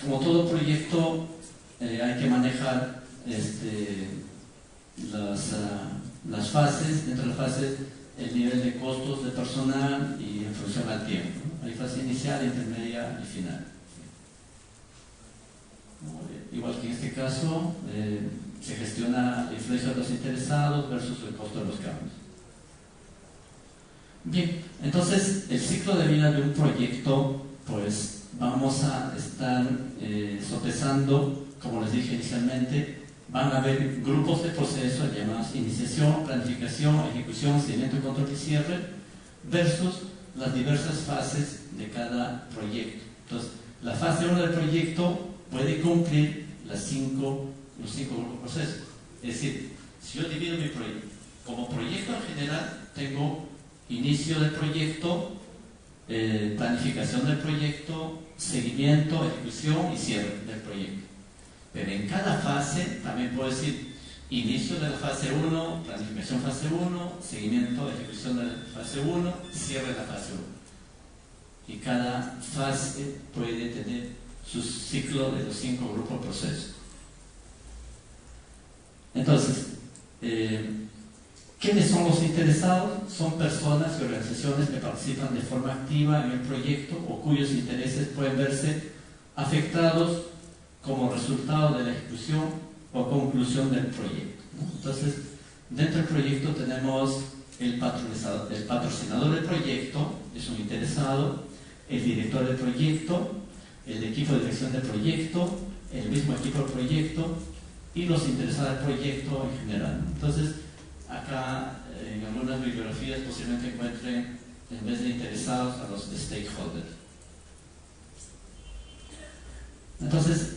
como todo proyecto, hay que manejar las fases. Dentro de las fases, el nivel de costos de personal y en función al tiempo, ¿no? Hay fase inicial, intermedia y final. Igual que en este caso, se gestiona la influencia de los interesados versus el costo de los cambios. Bien, entonces el ciclo de vida de un proyecto, pues vamos a estar sopesando, como les dije inicialmente, van a haber grupos de procesos llamados iniciación, planificación, ejecución, seguimiento, control y cierre, versus las diversas fases de cada proyecto. Entonces, la fase 1 del proyecto puede cumplir los cinco grupos de procesos. Es decir, si yo divido mi proyecto, como proyecto en general, tengo inicio del proyecto, planificación del proyecto, seguimiento, ejecución y cierre del proyecto. Pero en cada fase también puedo decir inicio de la fase 1, planificación fase 1, seguimiento, ejecución de la fase 1, cierre de la fase 1. Y cada fase puede tener su ciclo de los 5 grupos de procesos. Entonces, ¿quiénes son los interesados? Son personas y organizaciones que participan de forma activa en el proyecto o cuyos intereses pueden verse afectados como resultado de la ejecución o conclusión del proyecto, ¿no? Entonces, dentro del proyecto tenemos el patrocinador del proyecto, es un interesado, el director del proyecto, el equipo de dirección del proyecto, el mismo equipo del proyecto y los interesados del proyecto en general. Entonces, acá en algunas bibliografías posiblemente encuentren, en vez de interesados, a los stakeholders. Entonces,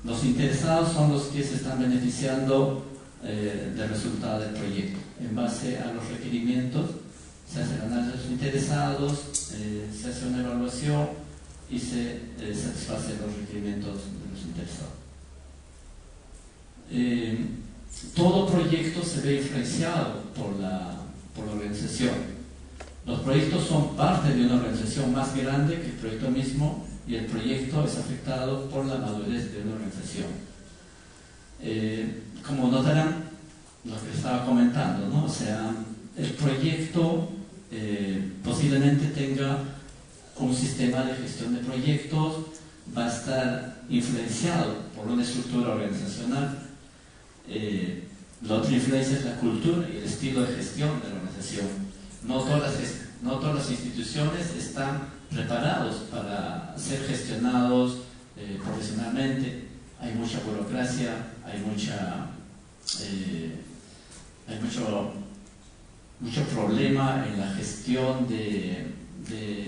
los interesados son los que se están beneficiando del resultado del proyecto. En base a los requerimientos, se hace el análisis de los interesados, se hace una evaluación y se satisface los requerimientos de los interesados. Todo proyecto se ve influenciado por la organización. Los proyectos son parte de una organización más grande que el proyecto mismo, y el proyecto es afectado por la madurez de una organización. Como notarán, lo que estaba comentando, ¿no? O sea, el proyecto posiblemente tenga un sistema de gestión de proyectos, va a estar influenciado por una estructura organizacional. La otra influencia es la cultura y el estilo de gestión de la organización. No todas las instituciones están preparados para ser gestionados profesionalmente. Hay mucha burocracia, hay mucho problema en la gestión de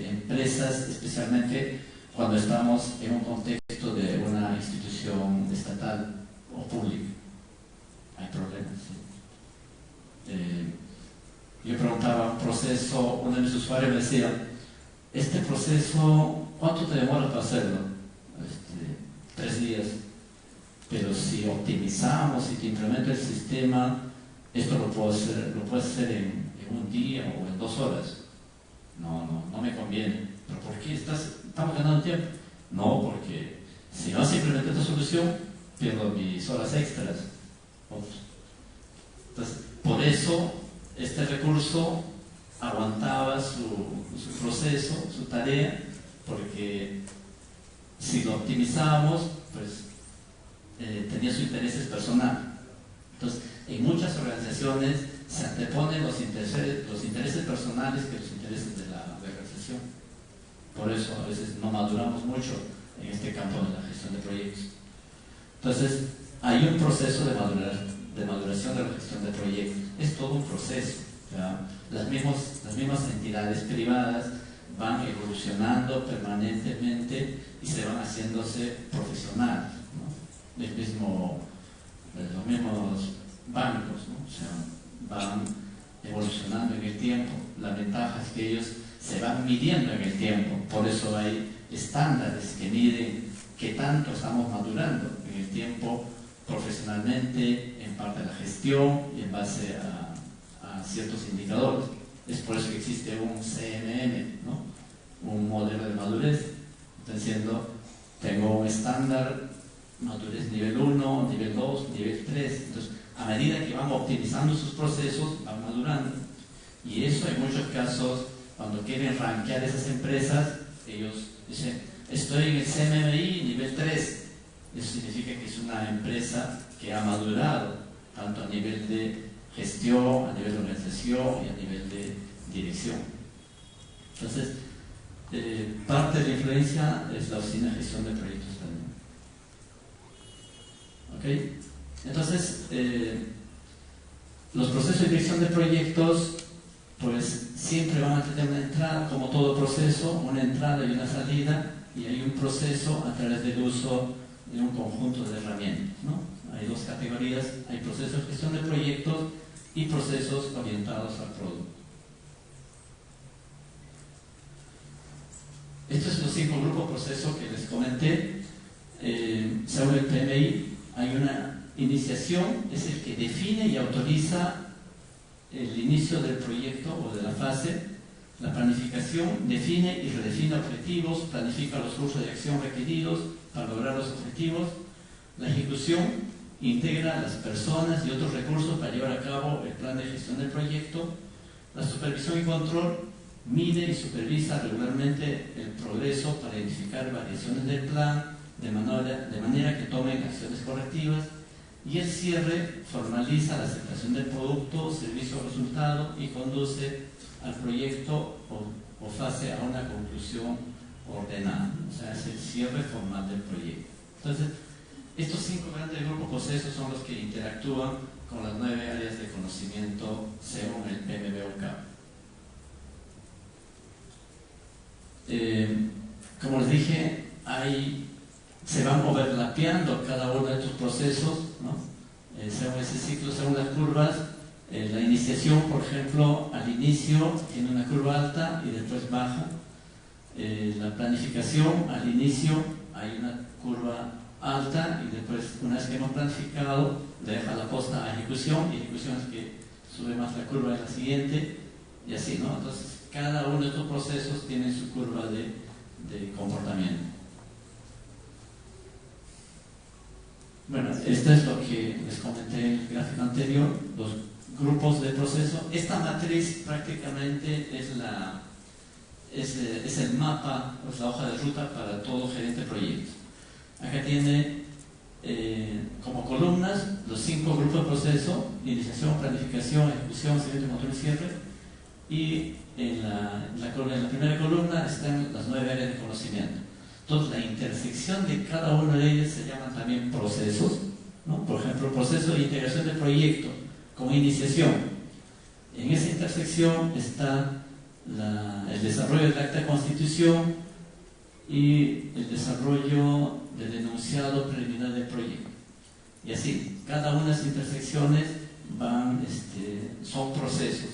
empresas, especialmente cuando estamos en un contexto de una institución estatal o pública. Hay problemas, ¿sí? Yo preguntaba un proceso, uno de mis usuarios me decía, este proceso, ¿cuánto te demora para hacerlo? 3 días. Pero si optimizamos y te implemento el sistema, esto lo puedo hacer en un día o en 2 horas. No me conviene. ¿Pero por qué estamos ganando tiempo? No, porque si no se implementa esta solución, pierdo mis horas extras. Entonces, por eso este recurso aguantaba su proceso, su tarea, porque si lo optimizábamos, pues tenía sus intereses personales. Entonces, en muchas organizaciones se anteponen los intereses personales que los intereses de la organización. Por eso a veces no maduramos mucho en este campo de la gestión de proyectos. Entonces, hay un proceso de maduración de la gestión de proyectos. Es todo un proceso. Las mismas entidades privadas van evolucionando permanentemente y se van haciéndose profesionales, ¿no? Los mismos bancos, ¿no? O sea, van evolucionando en el tiempo. La ventaja es que ellos se van midiendo en el tiempo. Por eso hay estándares que miden qué tanto estamos madurando en el tiempo profesionalmente, en parte de la gestión y en base a ciertos indicadores. Es por eso que existe un CMM, ¿no? Un modelo de madurez. Diciendo, tengo un estándar, madurez nivel 1, nivel 2, nivel 3. Entonces, a medida que van optimizando sus procesos, van madurando. Y eso en muchos casos, cuando quieren rankear esas empresas, ellos dicen, estoy en el CMMI nivel 3. Eso significa que es una empresa que ha madurado, tanto a nivel de gestión, a nivel de organización y a nivel de dirección. Entonces, parte de la influencia es la oficina de gestión de proyectos también. ¿Ok? Entonces, los procesos de dirección de proyectos, pues siempre van a tener una entrada, como todo proceso, una entrada y una salida, y hay un proceso a través del uso de un conjunto de herramientas, ¿no? Hay dos categorías, hay procesos de gestión de proyectos y procesos orientados al producto. Estos son los 5 grupos de proceso que les comenté. Según el PMI, hay una iniciación, es el que define y autoriza el inicio del proyecto o de la fase. La planificación define y redefine objetivos, planifica los cursos de acción requeridos para lograr los objetivos. La ejecución integra las personas y otros recursos para llevar a cabo el plan de gestión del proyecto. La supervisión y control mide y supervisa regularmente el progreso para identificar variaciones del plan de manera que tomen acciones correctivas. Y el cierre formaliza la aceptación del producto, servicio o resultado y conduce al proyecto o fase a una conclusión ordenada. O sea, es el cierre formal del proyecto. Entonces, estos 5 grandes grupos procesos son los que interactúan con las 9 áreas de conocimiento según el PMBOK. Como les dije, se van overlapeando cada uno de estos procesos, ¿no? Según ese ciclo, según las curvas. La iniciación, por ejemplo, al inicio tiene una curva alta y después baja. La planificación, al inicio hay una curva alta y después, una vez que hemos planificado, le deja la posta a ejecución, y ejecución es que sube más la curva en la siguiente, y así, ¿no? Entonces, cada uno de estos procesos tiene su curva de comportamiento. Bueno, esto es lo que les comenté en el gráfico anterior, los grupos de proceso. Esta matriz prácticamente es el mapa, es la hoja de ruta para todo gerente de proyectos. Acá tiene como columnas los 5 grupos de proceso: iniciación, planificación, ejecución, seguimiento, control y cierre. Y en la primera columna están las 9 áreas de conocimiento. Entonces, la intersección de cada uno de ellos se llaman también procesos, ¿no? Por ejemplo, proceso de integración de proyecto como iniciación. En esa intersección está el desarrollo del acta de constitución y el desarrollo del enunciado preliminar del proyecto. Y así, cada una de las intersecciones son procesos.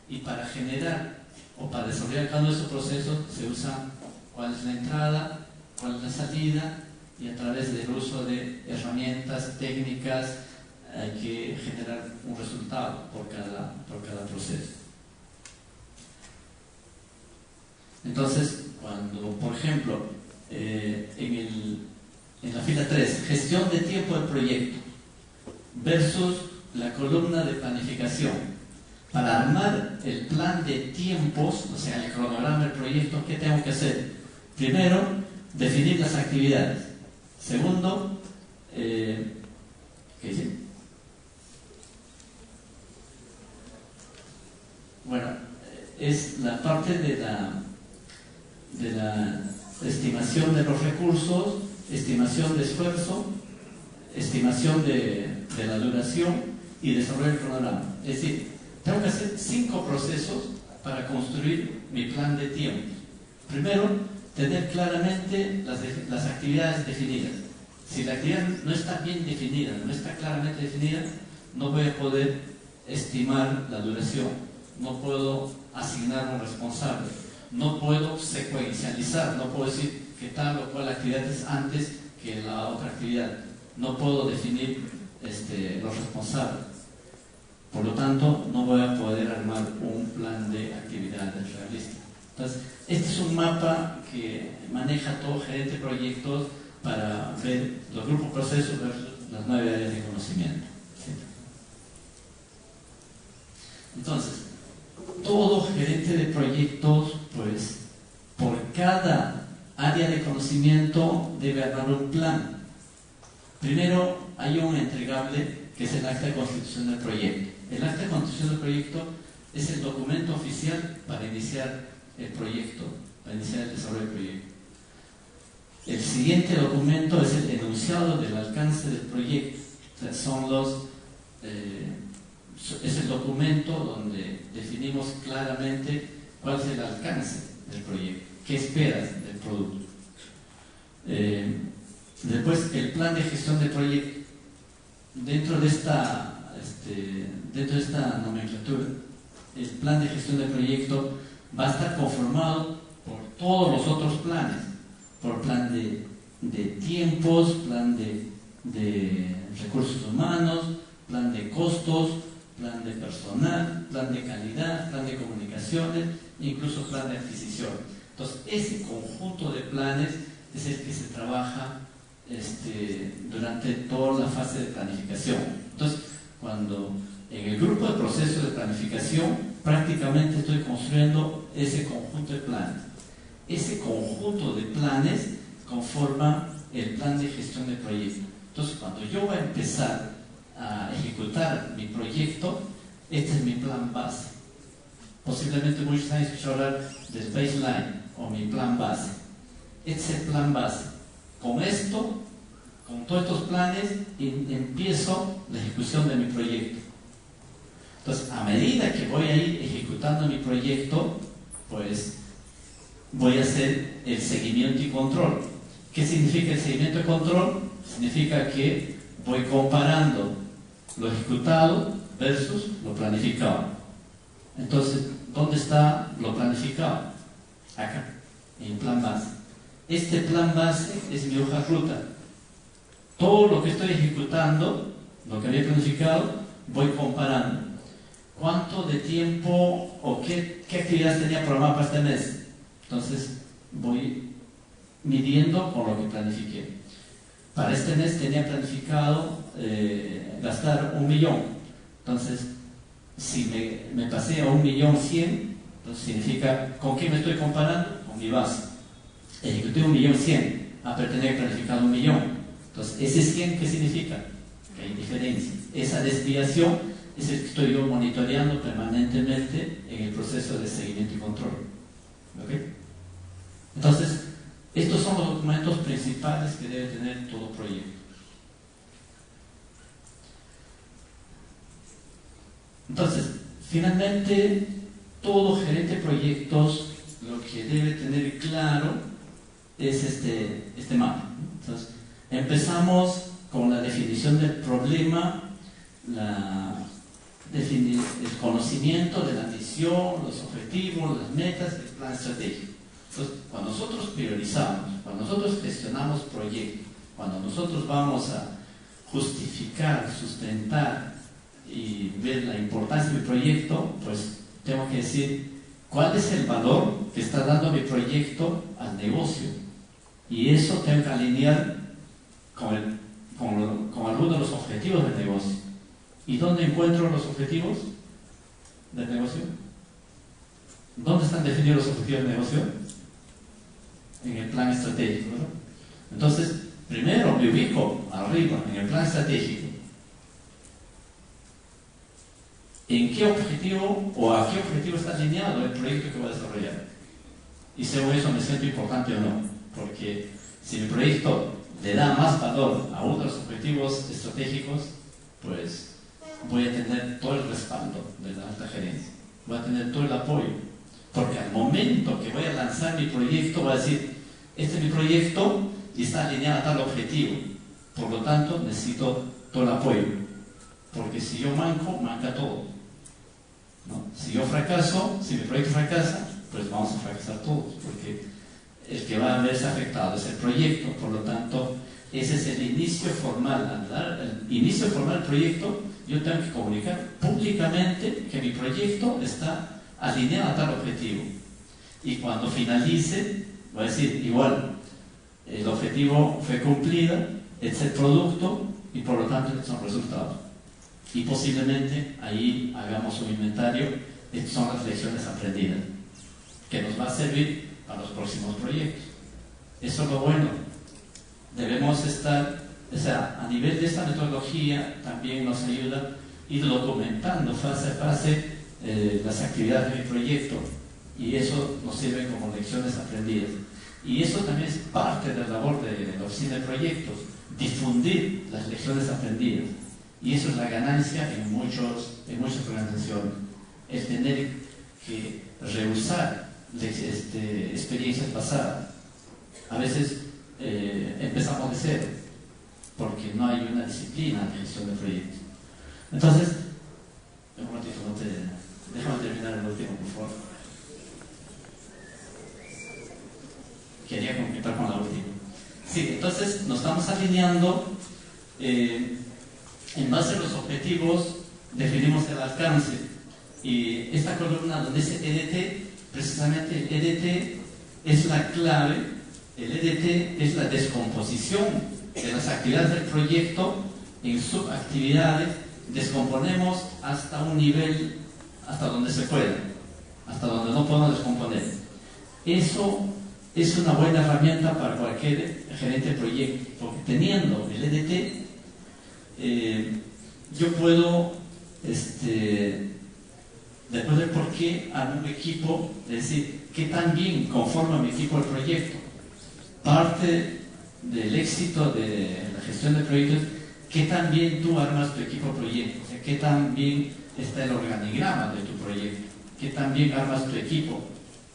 Y para generar o para desarrollar cada uno de esos procesos se usa cuál es la entrada, cuál es la salida, y a través del uso de herramientas técnicas hay que generar un resultado por cada proceso. Entonces, cuando, por ejemplo, en la fila 3, gestión de tiempo del proyecto versus la columna de planificación. Para armar el plan de tiempos, o sea, el cronograma del proyecto, ¿qué tengo que hacer? Primero, definir las actividades. Segundo, ¿qué dice? Bueno, es la parte de la estimación de los recursos, estimación de esfuerzo, estimación de la duración y desarrollo del cronograma. Es decir, tengo que hacer 5 procesos para construir mi plan de tiempo. Primero, tener claramente las actividades definidas. Si la actividad no está bien definida, no está claramente definida, no voy a poder estimar la duración, no puedo asignar un responsable, no puedo secuencializar, no puedo decir que tal o cual actividad es antes que la otra actividad, no puedo definir los responsables. Por lo tanto, no voy a poder armar un plan de actividades realista. Entonces, este es un mapa que maneja todo gerente de proyectos para ver los grupos procesos versus las 9 áreas de conocimiento. ¿Sí? Entonces, todo gerente de proyectos, pues, por cada área de conocimiento debe armar un plan. Primero, hay un entregable que es el acta de constitución del proyecto. El acta de constitución del proyecto es el documento oficial para iniciar el proyecto, para iniciar el desarrollo del proyecto. El siguiente documento es el enunciado del alcance del proyecto. O sea, es el documento donde definimos claramente cuál es el alcance del proyecto, qué esperas del producto. Después, el plan de gestión del proyecto. Dentro de esta nomenclatura, el plan de gestión del proyecto va a estar conformado por todos los otros planes, por plan de tiempos, plan de recursos humanos, plan de costos, plan de personal, plan de calidad, plan de comunicaciones, incluso plan de adquisición. Entonces, ese conjunto de planes es el que se trabaja durante toda la fase de planificación. Entonces, cuando en el grupo de procesos de planificación prácticamente estoy construyendo ese conjunto de planes. Ese conjunto de planes conforma el plan de gestión del proyecto. Entonces, cuando yo voy a empezar a ejecutar mi proyecto, este es mi plan base. Posiblemente muchos han escuchado hablar del baseline o mi plan base. Este es el plan base. Con esto, con todos estos planes, empiezo la ejecución de mi proyecto. Entonces, a medida que voy a ir ejecutando mi proyecto, pues voy a hacer el seguimiento y control. ¿Qué significa el seguimiento y control? Significa que voy comparando lo ejecutado versus lo planificado. Entonces, ¿dónde está lo planificado? Acá, en plan base. Este plan base es mi hoja ruta. Todo lo que estoy ejecutando, lo que había planificado, voy comparando. ¿Cuánto de tiempo o qué actividades tenía programada para este mes? Entonces, voy midiendo con lo que planifiqué. Para este mes tenía planificado gastar 1 millón. Entonces, si me pasé a 1.100.000, entonces significa, ¿con qué me estoy comparando? Con mi base. Ejecuté 1.100.000, pero tenía que planificar 1 millón. Entonces, ese 100, ¿qué significa? Que hay diferencia. Esa desviación es el que estoy yo monitoreando permanentemente en el proceso de seguimiento y control. ¿Ok? Entonces, estos son los documentos principales que debe tener todo proyecto. Entonces, finalmente, todo gerente de proyectos lo que debe tener claro es este mapa. Entonces, empezamos con la definición del problema, el conocimiento de la misión, los objetivos, las metas, el plan estratégico. Entonces, cuando nosotros priorizamos, cuando nosotros gestionamos proyectos, cuando nosotros vamos a justificar, sustentar y ver la importancia del proyecto, pues tengo que decir cuál es el valor que está dando mi proyecto al negocio. Y eso tengo que alinear con algunos de los objetivos del negocio. ¿Y dónde encuentro los objetivos del negocio? ¿Dónde están definidos los objetivos del negocio? en el plan estratégico, ¿no? Entonces, primero me ubico arriba, en el plan estratégico. ¿En qué objetivo o a qué objetivo está alineado el proyecto que voy a desarrollar? Y según eso me siento importante o no. Porque si mi proyecto le da más valor a otros objetivos estratégicos, pues voy a tener todo el respaldo de la alta gerencia. Voy a tener todo el apoyo. Porque al momento que voy a lanzar mi proyecto, voy a decir, este es mi proyecto y está alineado a tal objetivo. Por lo tanto, necesito todo el apoyo. Porque si yo manca todo, ¿no? Si yo fracaso, si mi proyecto fracasa, pues vamos a fracasar todos. Porque el que va a verse afectado es el proyecto. Por lo tanto, ese es el inicio formal. Al dar el inicio formal del proyecto, yo tengo que comunicar públicamente que mi proyecto está alineado a tal objetivo. Y cuando finalice, voy a decir, igual, el objetivo fue cumplido, es el producto y por lo tanto son resultados. Y posiblemente ahí hagamos un inventario de son las lecciones aprendidas, que nos va a servir para los próximos proyectos. Eso es lo bueno. Debemos estar, o sea, a nivel de esta metodología también nos ayuda a ir documentando fase a fase las actividades de mi proyecto, y eso nos sirve como lecciones aprendidas. Y eso también es parte de la labor de la oficina de proyectos, difundir las lecciones aprendidas. Y eso es la ganancia en muchas organizaciones, el tener que rehusar experiencias pasadas. A veces empezamos de cero, porque no hay una disciplina de gestión de proyectos. Entonces, un ratito, déjame terminar el último, por favor. Quería completar con la última. Sí, entonces nos estamos alineando. En base a los objetivos, definimos el alcance. Y esta columna donde dice EDT, precisamente el EDT es la clave. El EDT es la descomposición de las actividades del proyecto en subactividades. Descomponemos hasta un nivel, hasta donde se pueda, hasta donde no podemos descomponer. Eso es una buena herramienta para cualquier gerente de proyecto, porque teniendo el EDT, yo puedo, después del por qué, armar un equipo, es decir, qué tan bien conforma mi equipo el proyecto. Parte del éxito de la gestión de proyectos, qué tan bien tú armas tu equipo de proyecto, o sea, qué tan bien está el organigrama de tu proyecto, qué tan bien armas tu equipo,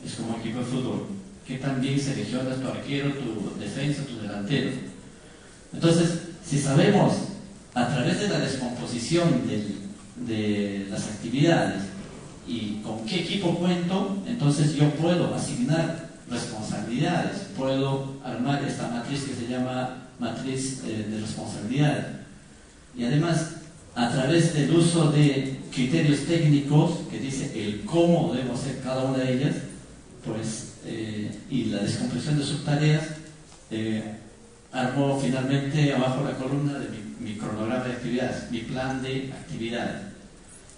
es como equipo de fútbol, qué tan bien seleccionas tu arquero, tu defensa, tu delantero. Entonces, si sabemos a través de la descomposición de las actividades y con qué equipo cuento, entonces yo puedo asignar responsabilidades, puedo armar esta matriz que se llama matriz de responsabilidades. Y además, a través del uso de criterios técnicos, que dice el cómo debo hacer cada una de ellas, pues, y la descomposición de subtareas, armo finalmente abajo la columna de mi cronograma de actividades, mi plan de actividades.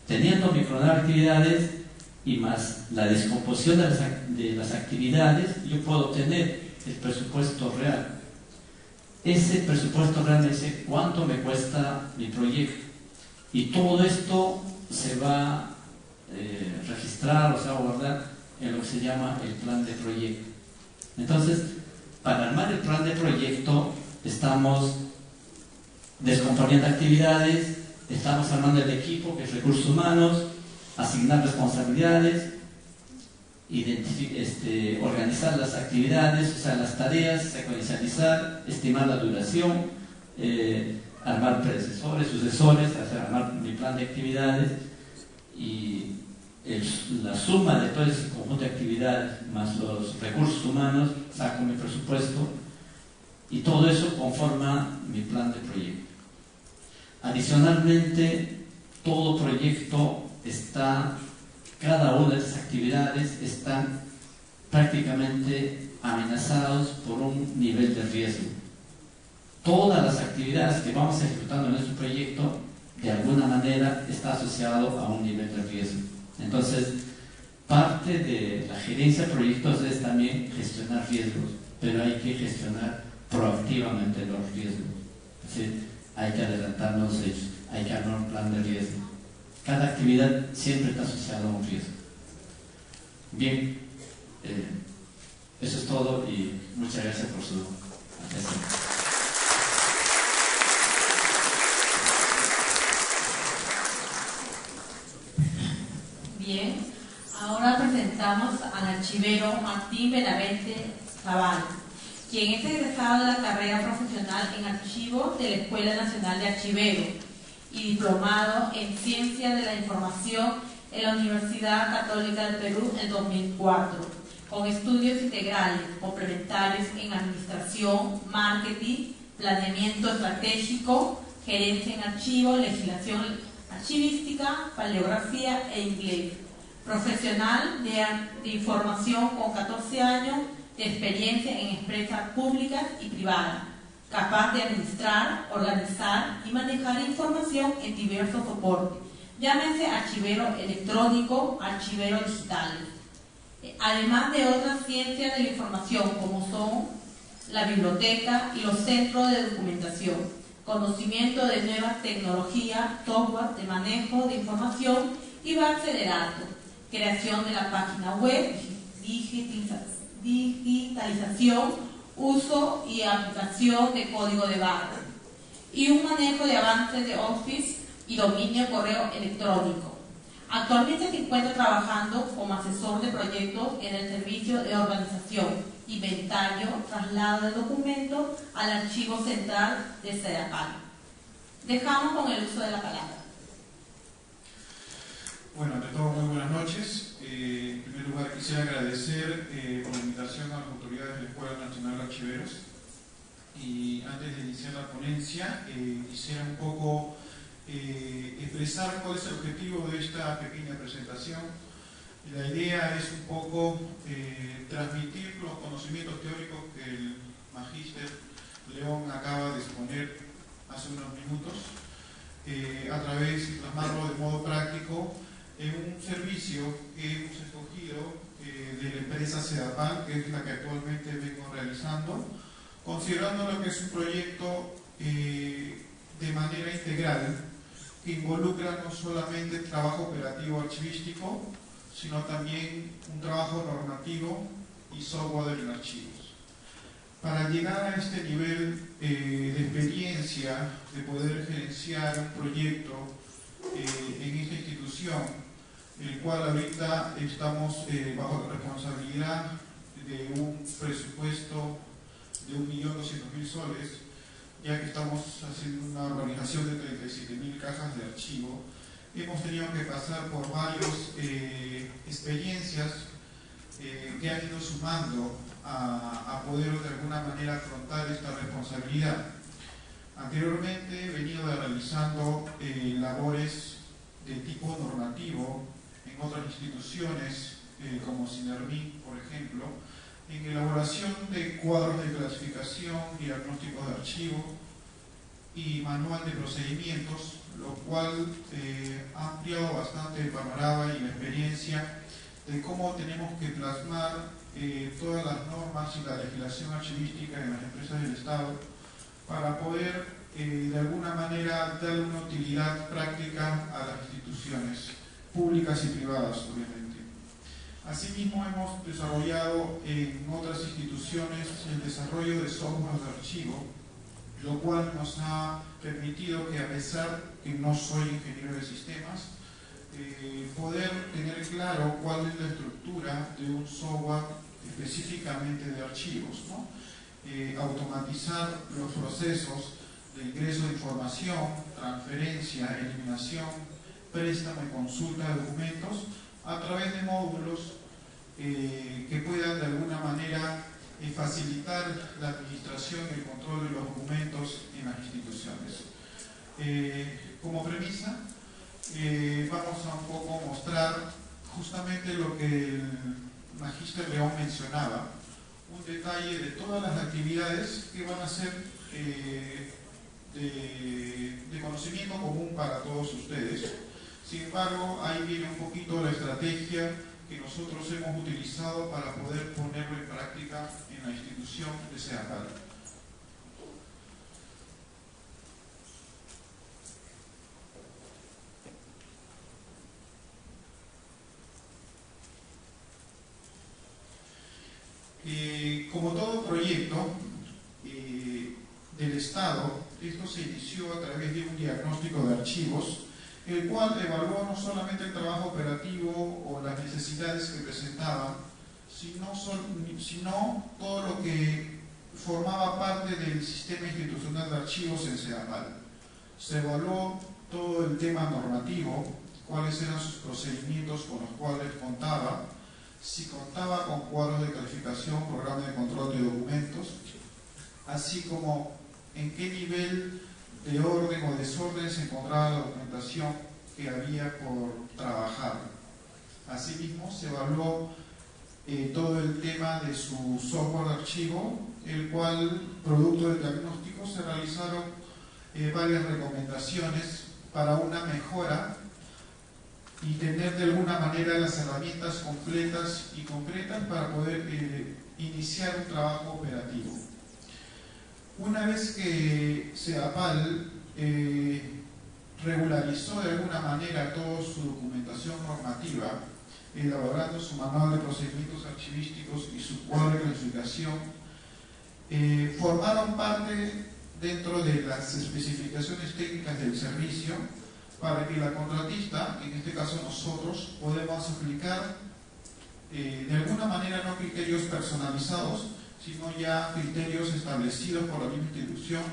Teniendo mi cronograma de actividades y más la descomposición de las actividades, yo puedo obtener el presupuesto real. Ese presupuesto real me dice cuánto me cuesta mi proyecto. Y todo esto se va a registrar o se va a guardar en lo que se llama el plan de proyecto. Entonces, para armar el plan de proyecto, estamos descomponiendo actividades, estamos armando el equipo, que es recursos humanos, asignar responsabilidades, organizar las actividades, o sea, las tareas, secuencializar, estimar la duración, armar predecesores, sucesores, armar mi plan de actividades, y la suma de todo ese conjunto de actividades más los recursos humanos, saco mi presupuesto, y todo eso conforma mi plan de proyecto. Adicionalmente, todo proyecto cada una de esas actividades están prácticamente amenazados por un nivel de riesgo. Todas las actividades que vamos ejecutando en nuestro proyecto, de alguna manera, está asociado a un nivel de riesgo. Entonces, parte de la gerencia de proyectos es también gestionar riesgos, pero hay que gestionar proactivamente los riesgos. Es decir, hay que adelantarnos ellos, hay que armar un plan de riesgo. Cada actividad siempre está asociada a un riesgo. Bien, eso es todo y muchas gracias por su atención. Bien, ahora presentamos al archivero Martín Benavente Zaval, quien es egresado de la carrera profesional en archivo de la Escuela Nacional de Archiveros y diplomado en Ciencia de la Información en la Universidad Católica del Perú en 2004, con estudios integrales complementarios en Administración, Marketing, Planeamiento Estratégico, Gerencia en Archivo, Legislación Archivística, Paleografía e Inglés. Profesional de información con 14 años de experiencia en empresas públicas y privadas, capaz de administrar, organizar y manejar información en diversos soportes, llámese archivero electrónico, archivero digital, además de otras ciencias de la información como son la biblioteca y los centros de documentación, conocimiento de nuevas tecnologías, software de manejo de información y base de datos, creación de la página web, digitalización, uso y aplicación de código de barra y un manejo de avances de Office y dominio correo electrónico. Actualmente se encuentra trabajando como asesor de proyectos en el servicio de organización, inventario, traslado de documentos al archivo central de CEDAPAL. Dejamos con el uso de la palabra. Bueno, ante todo, muy buenas noches. En primer lugar, quisiera agradecer por la invitación a las autoridades de la Escuela Nacional de Archiveros. Y antes de iniciar la ponencia, quisiera un poco expresar cuál es el objetivo de esta pequeña presentación. La idea es un poco transmitir los conocimientos teóricos que el magíster León acaba de exponer hace unos minutos, a través de plasmarlo de modo práctico en un servicio que hemos escogido de la empresa CEDAPAL, que es la que actualmente vengo realizando, considerándolo que es un proyecto de manera integral que involucra no solamente el trabajo operativo archivístico, sino también un trabajo normativo y software en archivos. Para llegar a este nivel de experiencia, de poder gerenciar un proyecto en esta institución, el cual ahorita estamos bajo la responsabilidad de un presupuesto de 1.200.000 soles, ya que estamos haciendo una organización de 37.000 cajas de archivo, hemos tenido que pasar por varias experiencias que han ido sumando a poder de alguna manera afrontar esta responsabilidad. Anteriormente he venido realizando labores de tipo normativo en otras instituciones como CINERMIN, por ejemplo, en elaboración de cuadros de clasificación, diagnósticos de archivo y manual de procedimientos, lo cual ha ampliado bastante el panorama y la experiencia de cómo tenemos que plasmar todas las normas y la legislación archivística en las empresas del Estado para poder de alguna manera dar una utilidad práctica a las instituciones públicas y privadas, obviamente. Asimismo, hemos desarrollado en otras instituciones el desarrollo de software de archivo, lo cual nos ha permitido que, a pesar que no soy ingeniero de sistemas, poder tener claro cuál es la estructura de un software específicamente de archivos, ¿no? Automatizar los procesos de ingreso de información, transferencia, eliminación, préstamo y consulta de documentos a través de módulos que puedan de alguna manera facilitar la administración y el control de los documentos en las instituciones. Como premisa, vamos a un poco mostrar justamente lo que el magíster León mencionaba, un detalle de todas las actividades que van a ser de conocimiento común para todos ustedes. Sin embargo, ahí viene un poquito la estrategia que nosotros hemos utilizado para poder ponerlo en práctica en la institución de CEDAPAL. Como todo proyecto del Estado, esto se inició a través de un diagnóstico de archivos, el cual evaluó no solamente el trabajo operativo o las necesidades que presentaban, sino todo lo que formaba parte del sistema institucional de archivos en CEDAPAL. Se evaluó todo el tema normativo, cuáles eran sus procedimientos con los cuales contaba, si contaba con cuadros de calificación, programa de control de documentos, así como en qué nivel de orden o desorden se encontraba la documentación que había por trabajar. Asimismo, se evaluó todo el tema de su software de archivo, el cual, producto del diagnóstico, se realizaron varias recomendaciones para una mejora y tener de alguna manera las herramientas completas y concretas para poder iniciar un trabajo operativo. Una vez que CEDAPAL regularizó de alguna manera toda su documentación normativa, elaborando su manual de procedimientos archivísticos y su cuadro de clasificación, formaron parte dentro de las especificaciones técnicas del servicio para que la contratista, en este caso nosotros, podamos aplicar de alguna manera no criterios personalizados, sino ya criterios establecidos por la misma institución,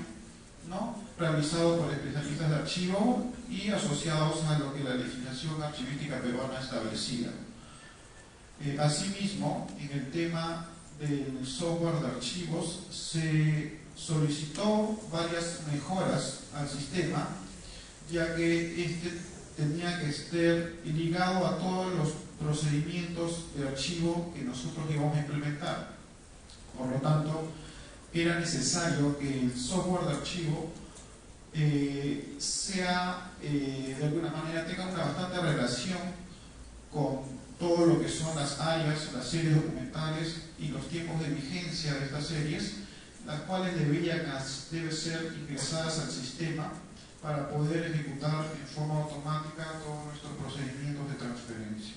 ¿no?, realizados por especialistas de archivo y asociados a lo que la legislación archivística peruana establecía. Asimismo, en el tema del software de archivos se solicitó varias mejoras al sistema, ya que este tenía que estar ligado a todos los procedimientos de archivo que nosotros íbamos a implementar. Por lo tanto, era necesario que el software de archivo sea, de alguna manera, tenga una bastante relación con todo lo que son las áreas, las series documentales y los tiempos de vigencia de estas series, las cuales deben ser ingresadas al sistema para poder ejecutar en forma automática todos nuestros procedimientos de transferencia.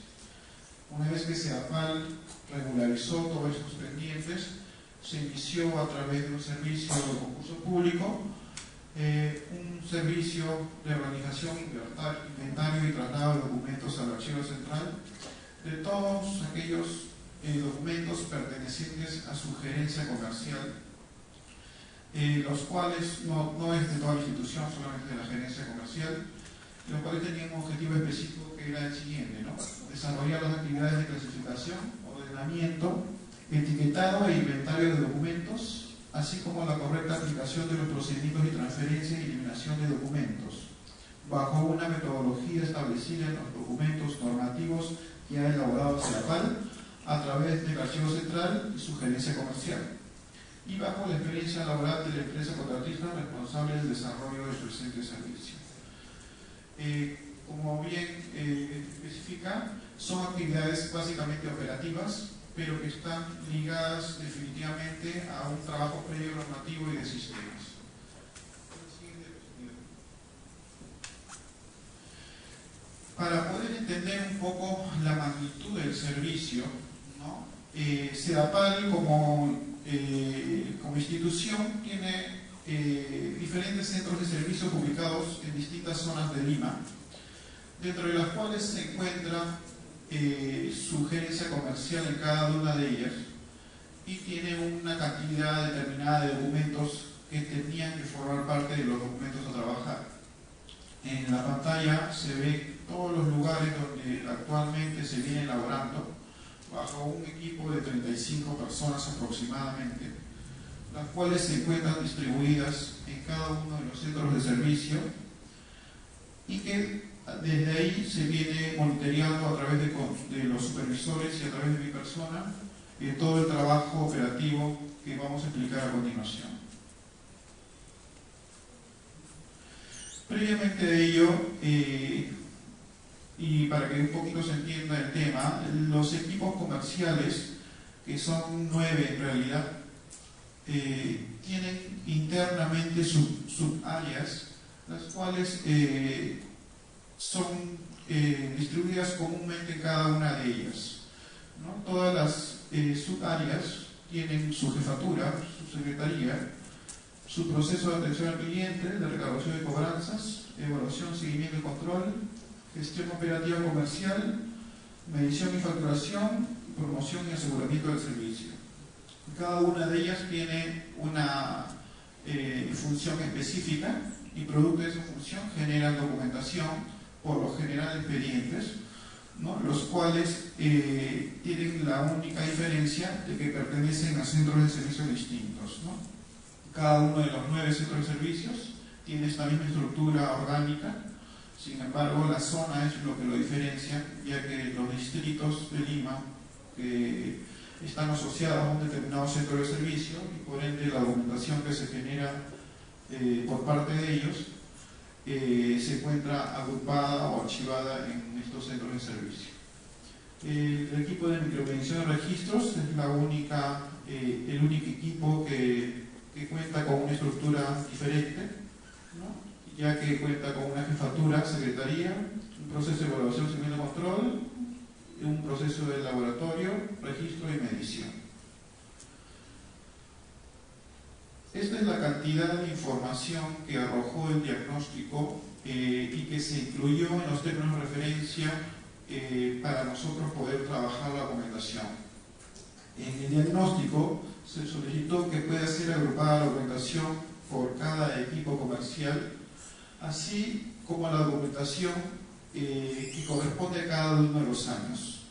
Una vez que CEDAPAL regularizó todos estos pendientes, se inició a través de un servicio de concurso público, un servicio de organización, inventario y traslado de documentos al archivo central de todos aquellos documentos pertenecientes a su gerencia comercial, los cuales no es de toda la institución, solamente de la gerencia comercial, los cuales tenían un objetivo específico que era el siguiente, ¿no?, desarrollar las actividades de clasificación, ordenamiento, etiquetado e inventario de documentos, así como la correcta aplicación de los procedimientos de transferencia y eliminación de documentos, bajo una metodología establecida en los documentos normativos que ha elaborado CEDAPAL a través del archivo central y su gerencia comercial, y bajo la experiencia laboral de la empresa contratista responsable del desarrollo del presente servicio. Como bien especifica, son actividades básicamente operativas, pero que están ligadas definitivamente a un trabajo previo normativo y de sistemas. Para poder entender un poco la magnitud del servicio, ¿no?, CEDAPAL como institución tiene diferentes centros de servicios ubicados en distintas zonas de Lima, dentro de las cuales se encuentra su gerencia comercial en cada una de ellas, y tiene una cantidad determinada de documentos que tenían que formar parte de los documentos a trabajar. En la pantalla se ve todos los lugares donde actualmente se viene elaborando, bajo un equipo de 35 personas aproximadamente, las cuales se encuentran distribuidas en cada uno de los centros de servicio, y que desde ahí se viene monitoreando a través de los supervisores y a través de mi persona todo el trabajo operativo que vamos a explicar a continuación. Previamente de ello, Y para que un poquito se entienda el tema, los equipos comerciales, que son 9 en realidad, tienen internamente subáreas, las cuales son distribuidas comúnmente en cada una de ellas, ¿no? Todas las subáreas tienen su jefatura, su secretaría, su proceso de atención al cliente, de recaudación de cobranzas, evaluación, seguimiento y control, gestión operativa comercial, medición y facturación, promoción y aseguramiento del servicio. Cada una de ellas tiene una función específica y producto de esa función generan documentación, por lo general expedientes, ¿no? Los cuales tienen la única diferencia de que pertenecen a centros de servicios distintos, ¿no? Cada uno de los 9 centros de servicios tiene esta misma estructura orgánica. Sin embargo, la zona es lo que lo diferencia, ya que los distritos de Lima que están asociados a un determinado centro de servicio y por ende la documentación que se genera por parte de ellos se encuentra agrupada o archivada en estos centros de servicio. El equipo de micromedición de registros es el único equipo que cuenta con una estructura diferente, ¿no? Ya que cuenta con una jefatura, secretaría, un proceso de evaluación, seguimiento y control, un proceso de laboratorio, registro y medición. Esta es la cantidad de información que arrojó el diagnóstico y que se incluyó en los términos de referencia para nosotros poder trabajar la documentación. En el diagnóstico se solicitó que pueda ser agrupada la documentación por cada equipo comercial, así como la documentación que corresponde a cada uno de los años.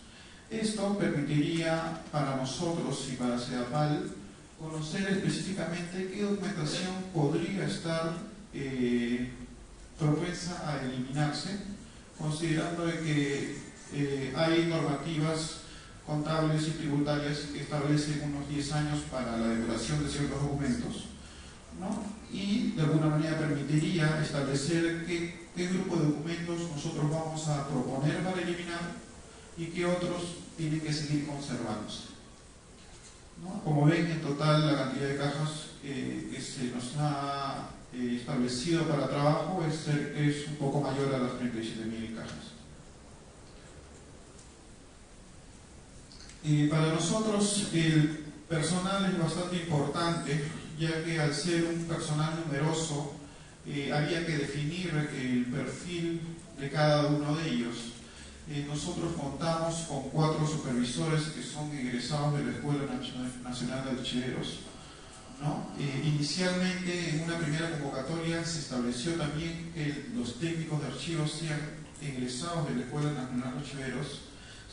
Esto permitiría para nosotros y para CEDAPAL conocer específicamente qué documentación podría estar propensa a eliminarse, considerando que hay normativas contables y tributarias que establecen unos 10 años para la elaboración de ciertos documentos, ¿no? Y de alguna manera permitiría establecer qué grupo de documentos nosotros vamos a proponer para eliminar y qué otros tienen que seguir conservándose, ¿no? Como ven, en total la cantidad de cajas que se nos ha establecido para trabajo es un poco mayor a las 37.000 cajas. Para nosotros el personal es bastante importante, ya que al ser un personal numeroso había que definir el perfil de cada uno de ellos. Nosotros contamos con 4 supervisores que son egresados de la Escuela Nacional de Archiveros, ¿no? Inicialmente, en una primera convocatoria, se estableció también que los técnicos de archivos sean egresados de la Escuela Nacional de Archiveros.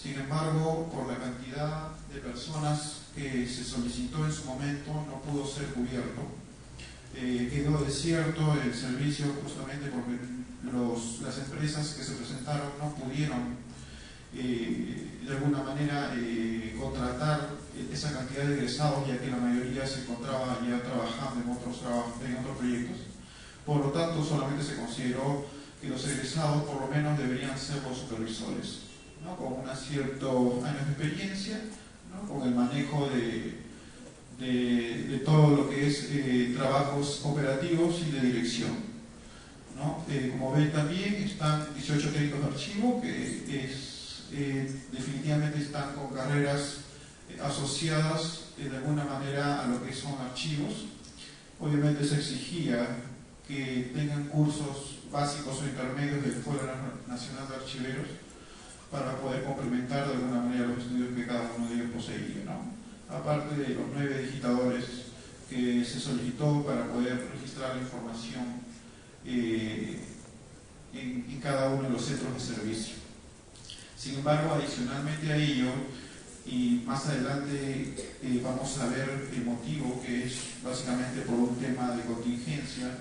Sin embargo, por la cantidad de personas que se solicitó en su momento, no pudo ser cubierto. Quedó desierto el servicio justamente porque las empresas que se presentaron no pudieron de alguna manera contratar esa cantidad de egresados, ya que la mayoría se encontraba ya trabajando en otros proyectos. Por lo tanto, solamente se consideró que los egresados por lo menos deberían ser los supervisores, ¿no? Con unos ciertos años de experiencia, ¿no? Con el manejo de todo lo que es trabajos operativos y de dirección, ¿no? Como ven, también están 18 técnicos de archivo que definitivamente están con carreras asociadas de alguna manera a lo que son archivos. Obviamente se exigía que tengan cursos básicos o intermedios de la Escuela Nacional de Archiveros para poder complementar de alguna manera los estudios que cada uno de ellos poseía, ¿no? Aparte de los 9 digitadores que se solicitó para poder registrar la información en cada uno de los centros de servicio. Sin embargo, adicionalmente a ello, y más adelante vamos a ver el motivo, que es básicamente por un tema de contingencia,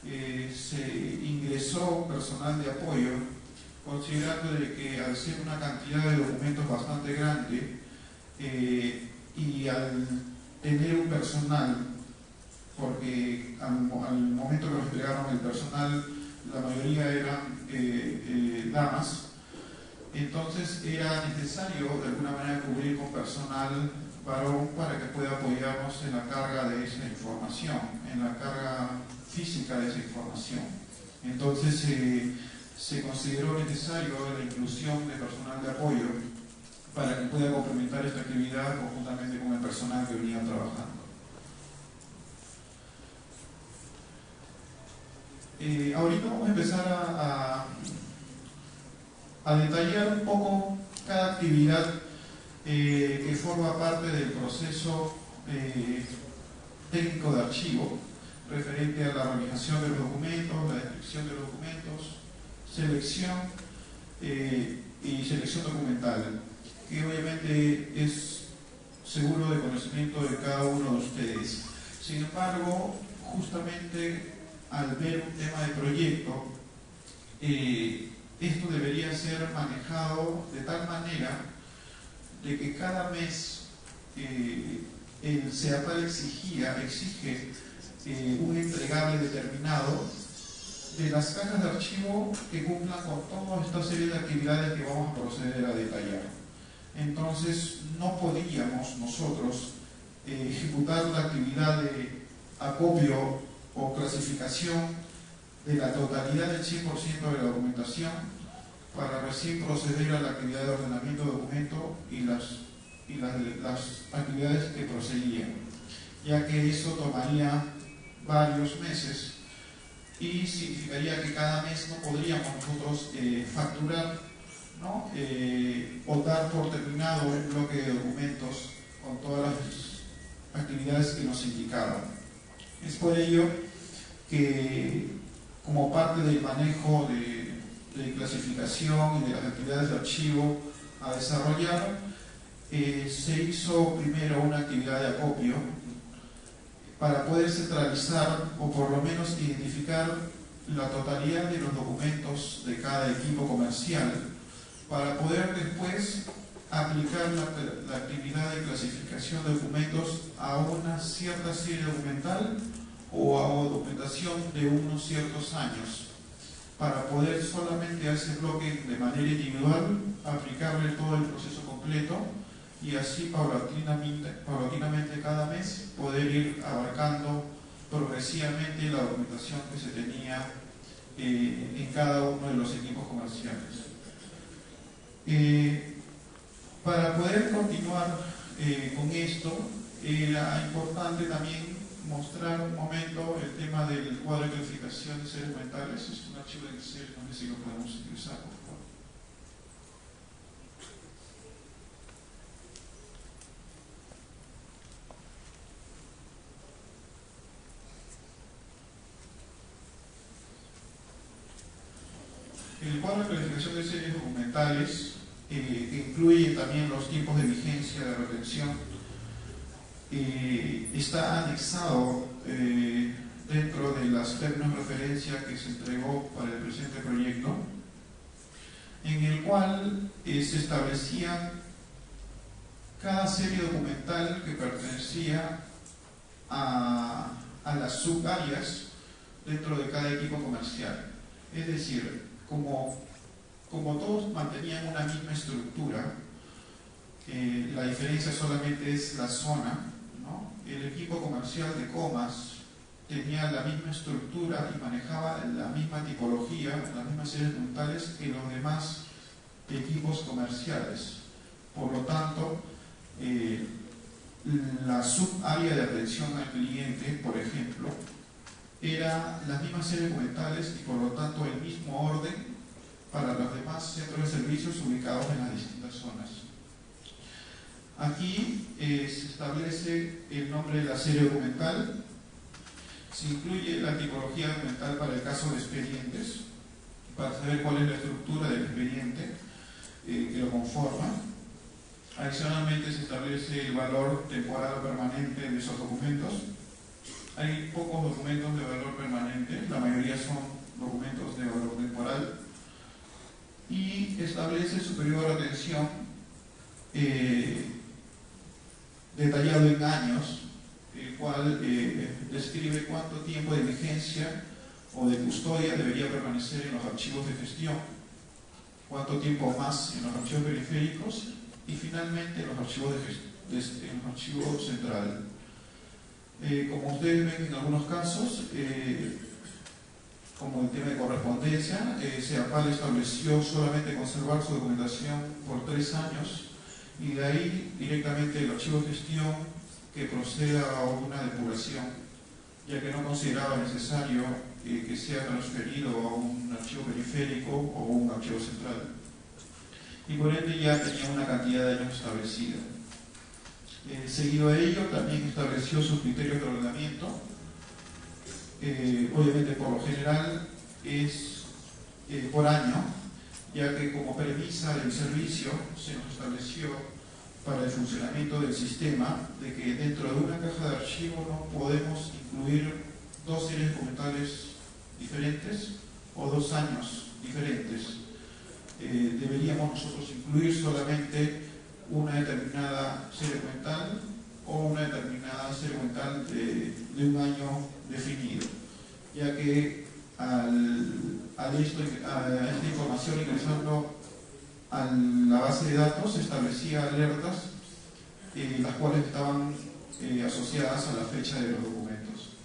se ingresó personal de apoyo, considerando de que al ser una cantidad de documentos bastante grande y al tener un personal, porque al momento que nos entregaron el personal, la mayoría eran damas, Entonces era necesario de alguna manera cubrir con personal varón para que pueda apoyarnos en la carga de esa información, en la carga física de esa información. Entonces se consideró necesario la inclusión de personal de apoyo para que pueda complementar esta actividad conjuntamente con el personal que venía trabajando. Ahorita vamos a empezar a detallar un poco cada actividad que forma parte del proceso técnico de archivo, referente a la organización de los documentos, la descripción de los documentos, selección y selección documental, que obviamente es seguro de conocimiento de cada uno de ustedes. Sin embargo, justamente al ver un tema de proyecto, esto debería ser manejado de tal manera de que cada mes el CEAPAL exige un entregable determinado de las cajas de archivo que cumplan con toda esta serie de actividades que vamos a proceder a detallar. Entonces no podíamos nosotros ejecutar la actividad de acopio o clasificación de la totalidad del 100% de la documentación para recién proceder a la actividad de ordenamiento de documento y las actividades que proseguían, ya que eso tomaría varios meses y significaría que cada mes no podríamos nosotros facturar, ¿no? O dar por terminado un bloque de documentos con todas las actividades que nos indicaban. Es por ello que, como parte del manejo de clasificación y de las actividades de archivo a desarrollar, se hizo primero una actividad de acopio para poder centralizar o por lo menos identificar la totalidad de los documentos de cada equipo comercial, para poder después aplicar la actividad de clasificación de documentos a una cierta serie documental o a documentación de unos ciertos años, para poder solamente a ese bloque de manera individual aplicarle todo el proceso completo y así paulatinamente cada mes poder ir abarcando progresivamente la documentación que se tenía en cada uno de los equipos comerciales. Para poder continuar con esto, era importante también mostrar un momento el tema del cuadro de clasificación de seres mentales. Es un archivo de Excel, no sé si lo podemos utilizar, por favor. El cuadro de clasificación de series documentales incluye también los tiempos de vigencia de retención. Está anexado dentro de las términos de referencia que se entregó para el presente proyecto, en el cual se establecía cada serie documental que pertenecía a las subáreas dentro de cada equipo comercial. Es decir, como todos mantenían una misma estructura, la diferencia solamente es la zona, ¿no? El equipo comercial de Comas tenía la misma estructura y manejaba la misma tipología, las mismas series documentales que los demás equipos comerciales. Por lo tanto, la subárea de atención al cliente, por ejemplo, era las mismas series documentales y por lo tanto el mismo orden para los demás centros de servicios ubicados en las distintas zonas. Aquí se establece el nombre de la serie documental, se incluye la tipología documental para el caso de expedientes, para saber cuál es la estructura del expediente que lo conforma. Adicionalmente se establece el valor temporal o permanente de esos documentos. Hay pocos documentos de valor permanente, la mayoría son documentos de valor temporal. Y establece su periodo de atención detallado en años, el cual describe cuánto tiempo de vigencia o de custodia debería permanecer en los archivos de gestión. cuánto tiempo más en los archivos periféricos y finalmente en los archivos, en los archivos central. Como ustedes ven en algunos casos, como el tema de correspondencia, CEAPAL estableció solamente conservar su documentación por 3 años y de ahí directamente el archivo de gestión que proceda a una depuración, ya que no consideraba necesario que sea transferido a un archivo periférico o un archivo central. Y por ende ya tenía una cantidad de años establecida. Seguido a ello, también estableció sus criterios de ordenamiento. Obviamente, por lo general, es por año, ya que como premisa del servicio se nos estableció para el funcionamiento del sistema de que dentro de una caja de archivo no podemos incluir 2 series documentales diferentes o 2 años diferentes. Deberíamos nosotros incluir solamente una determinada serie documental o una determinada serie documental de un año definido, ya que a esta información ingresando a la base de datos se establecía alertas las cuales estaban asociadas a la fecha de los documentos.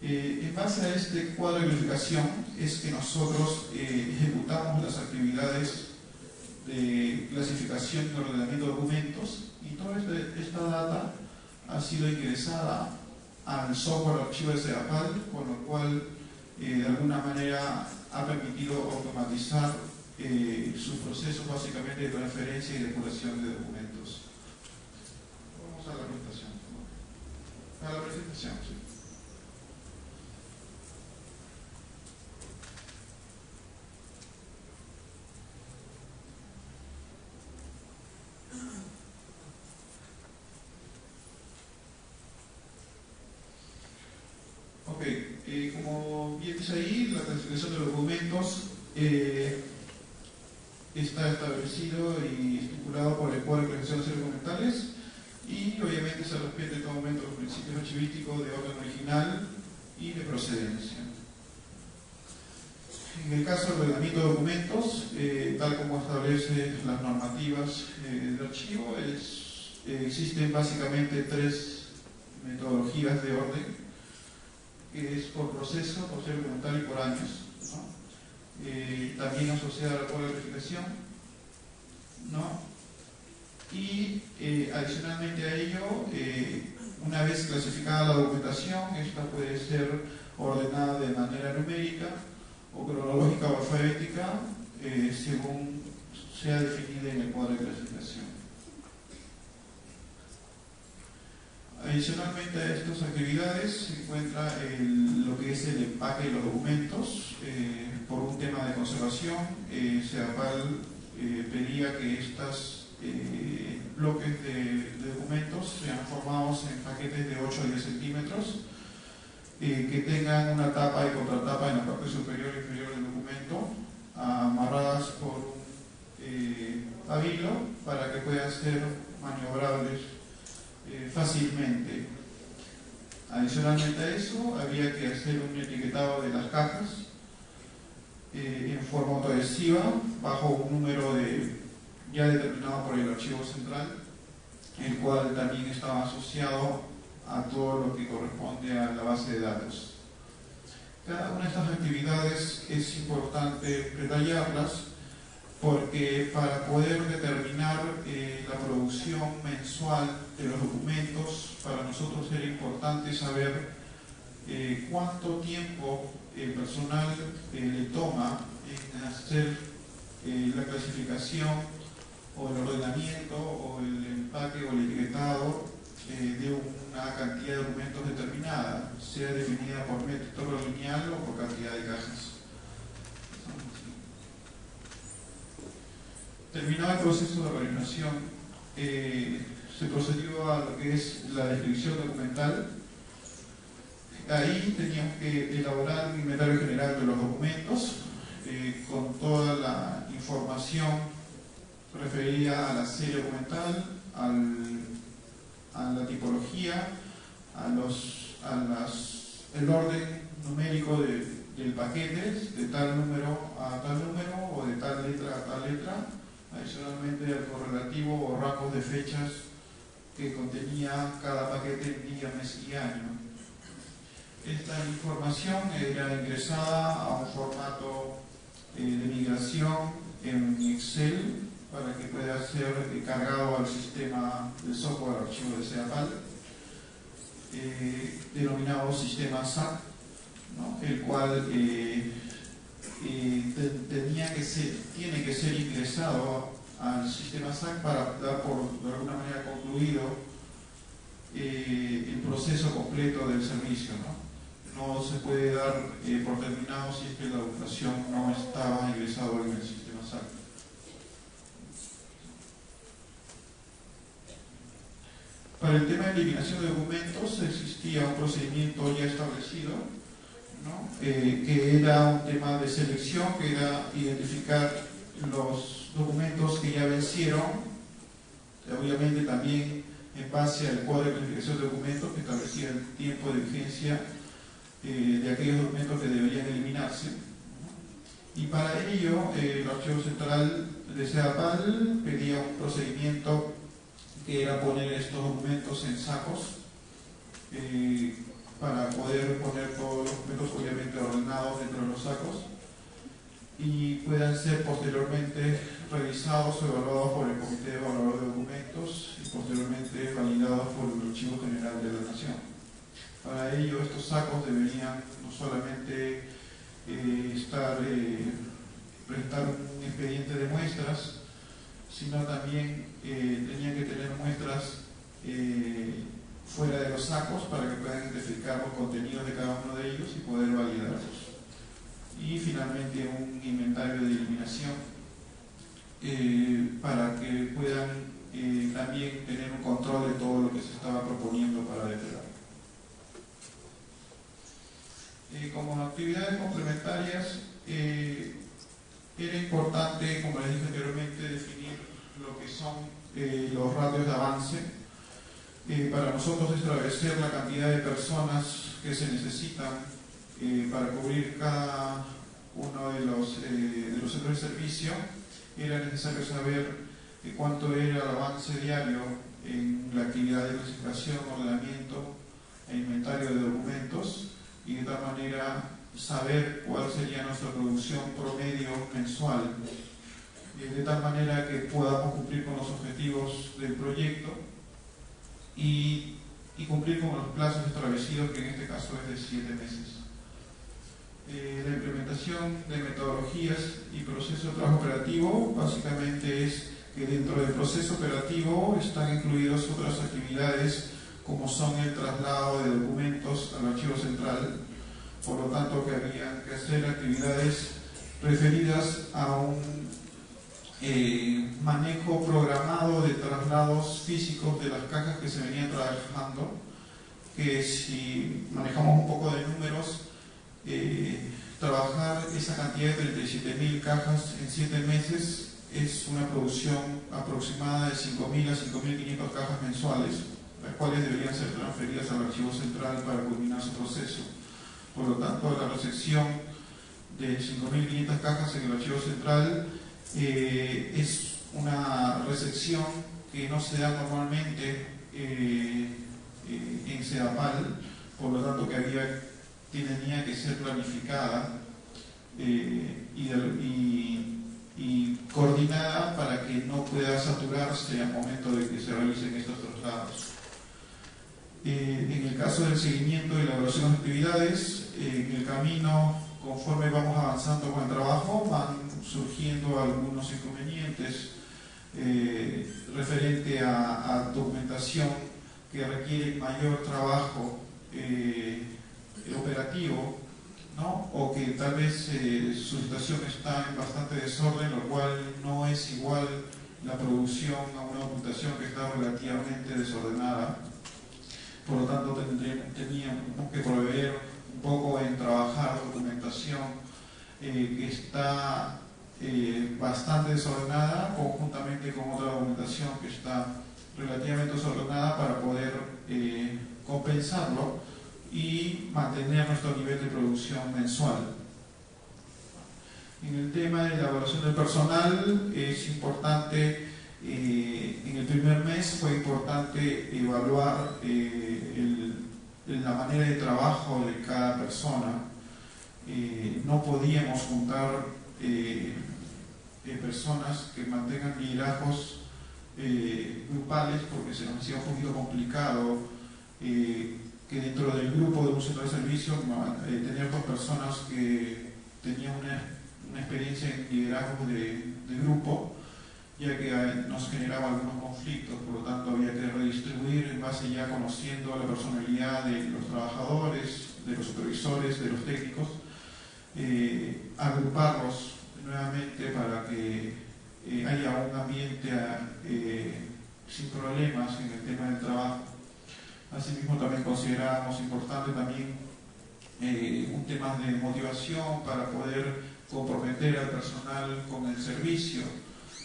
En base a este cuadro de verificación es que nosotros ejecutamos las actividades de clasificación y ordenamiento de documentos y toda esta data ha sido ingresada al software archivo de CEAPAL, con lo cual de alguna manera ha permitido automatizar sus procesos básicamente de transferencia y depuración de documentos. Vamos a la presentación. A la presentación, sí. Ok, como bien dice ahí, la clasificación de los documentos está establecido y estipulado por el cuadro de clasificación de series documentales y obviamente se respeta en todo momento los principios archivísticos de orden original y de procedencia. En el caso del ordenamiento de documentos, tal como establece las normativas del archivo, existen básicamente 3 metodologías de orden, que es por proceso, por serie documental y por años, ¿no? También asociada a la cuadro de verificación, ¿no? Y adicionalmente a ello, una vez clasificada la documentación, esta puede ser ordenada de manera numérica o cronológica o alfabética, según sea definida en el cuadro de clasificación. Adicionalmente a estas actividades se encuentra lo que es el empaque de los documentos. Por un tema de conservación, CEAPAL pedía que estos bloques de documentos sean formados en paquetes de 8 a 10 centímetros, que tengan una tapa y contratapa en la parte superior e inferior del documento, amarradas por un pabilo para que puedan ser maniobrables fácilmente. Adicionalmente a eso, había que hacer un etiquetado de las cajas en forma autoadhesiva bajo un número ya determinado por el archivo central, el cual también estaba asociado a todo lo que corresponde a la base de datos. Cada una de estas actividades es importante detallarlas porque para poder determinar la producción mensual de los documentos, para nosotros era importante saber cuánto tiempo el personal le toma en hacer la clasificación o el ordenamiento o el empaque o el etiquetado de una cantidad de documentos determinada, sea definida por método lineal o por cantidad de cajas. Terminado el proceso de organización, se procedió a lo que es la descripción documental. Ahí teníamos que elaborar un inventario general de los documentos con toda la información referida a la serie documental, a la tipología, el orden numérico del paquete, de tal número a tal número o de tal letra a tal letra, adicionalmente al correlativo o rangos de fechas que contenía cada paquete en día, mes y año. Esta información era ingresada a un formato de migración en Excel para que pueda ser cargado al sistema de software archivo de CEDAPAL, denominado sistema SAC, ¿no? El cual tiene que ser ingresado al sistema SAC para dar de alguna manera concluido el proceso completo del servicio, ¿no? No se puede dar por terminado si es que la documentación no estaba ingresado en el sistema SAC. Para el tema de eliminación de documentos existía un procedimiento ya establecido, ¿no? Que era un tema de selección, que era identificar los documentos que ya vencieron, obviamente también en base al cuadro de planificación de documentos que establecía el tiempo de vigencia de aquellos documentos que deberían eliminarse. Y para ello el archivo central de CEDAPAL pedía un procedimiento que era poner estos documentos en sacos para poder poner todos los documentos obviamente ordenados dentro de los sacos y puedan ser posteriormente revisados o evaluados por el Comité Evaluador de Documentos y posteriormente validados por el Archivo General de la Nación. Para ello, estos sacos deberían no solamente presentar un expediente de muestras, sino también tenían que tener muestras fuera de los sacos para que puedan identificar los contenidos de cada uno de ellos y poder validarlos. Y finalmente un inventario de eliminación para que puedan también tener un control de todo lo que se estaba proponiendo para depurar. Como actividades complementarias, era importante, como les dije anteriormente, definir lo que son los ratios de avance. Para nosotros establecer la cantidad de personas que se necesitan para cubrir cada uno de los centros de servicio. Era necesario saber cuánto era el avance diario en la actividad de clasificación, ordenamiento e inventario de documentos, y de tal manera saber cuál sería nuestra producción promedio mensual, de tal manera que podamos cumplir con los objetivos del proyecto y cumplir con los plazos establecidos, que en este caso es de 7 meses. La implementación de metodologías y proceso de trabajo operativo básicamente es que dentro del proceso operativo están incluidas otras actividades como son el traslado de documentos al archivo central, por lo tanto que había que hacer actividades referidas a un manejo programado de traslados físicos de las cajas que se venían trabajando, que si manejamos un poco de números, trabajar esa cantidad de 37.000 cajas en 7 meses es una producción aproximada de 5.000 a 5.500 cajas mensuales, las cuales deberían ser transferidas al archivo central para culminar su proceso. Por lo tanto, la recepción de 5.500 cajas en el archivo central es una recepción que no se da normalmente en CEDAPAL, por lo tanto que tenía que ser planificada y coordinada para que no pueda saturarse al momento de que se realicen estos traslados. En el caso del seguimiento y la evaluación de actividades, en el camino, conforme vamos avanzando con el trabajo, van surgiendo algunos inconvenientes referente a documentación que requiere mayor trabajo operativo, ¿no? O que tal vez su situación está en bastante desorden, lo cual no es igual la producción a una documentación que está relativamente desordenada. Por lo tanto, teníamos que proveer un poco en trabajar documentación que está bastante desordenada, conjuntamente con otra documentación que está relativamente desordenada, para poder compensarlo y mantener nuestro nivel de producción mensual. En el tema de la evaluación del personal es importante, en el primer mes fue importante evaluar la manera de trabajo de cada persona. No podíamos juntar personas que mantengan liderazgos grupales porque se nos hacía un poquito complicado que dentro del grupo de un centro de servicio tener dos personas que tenían una experiencia en liderazgo de grupo, ya que nos generaba algunos conflictos. Por lo tanto había que redistribuir en base ya conociendo la personalidad de los trabajadores, de los supervisores, de los técnicos, agruparlos nuevamente para que haya un ambiente sin problemas en el tema del trabajo. Asimismo también considerábamos importante también un tema de motivación para poder comprometer al personal con el servicio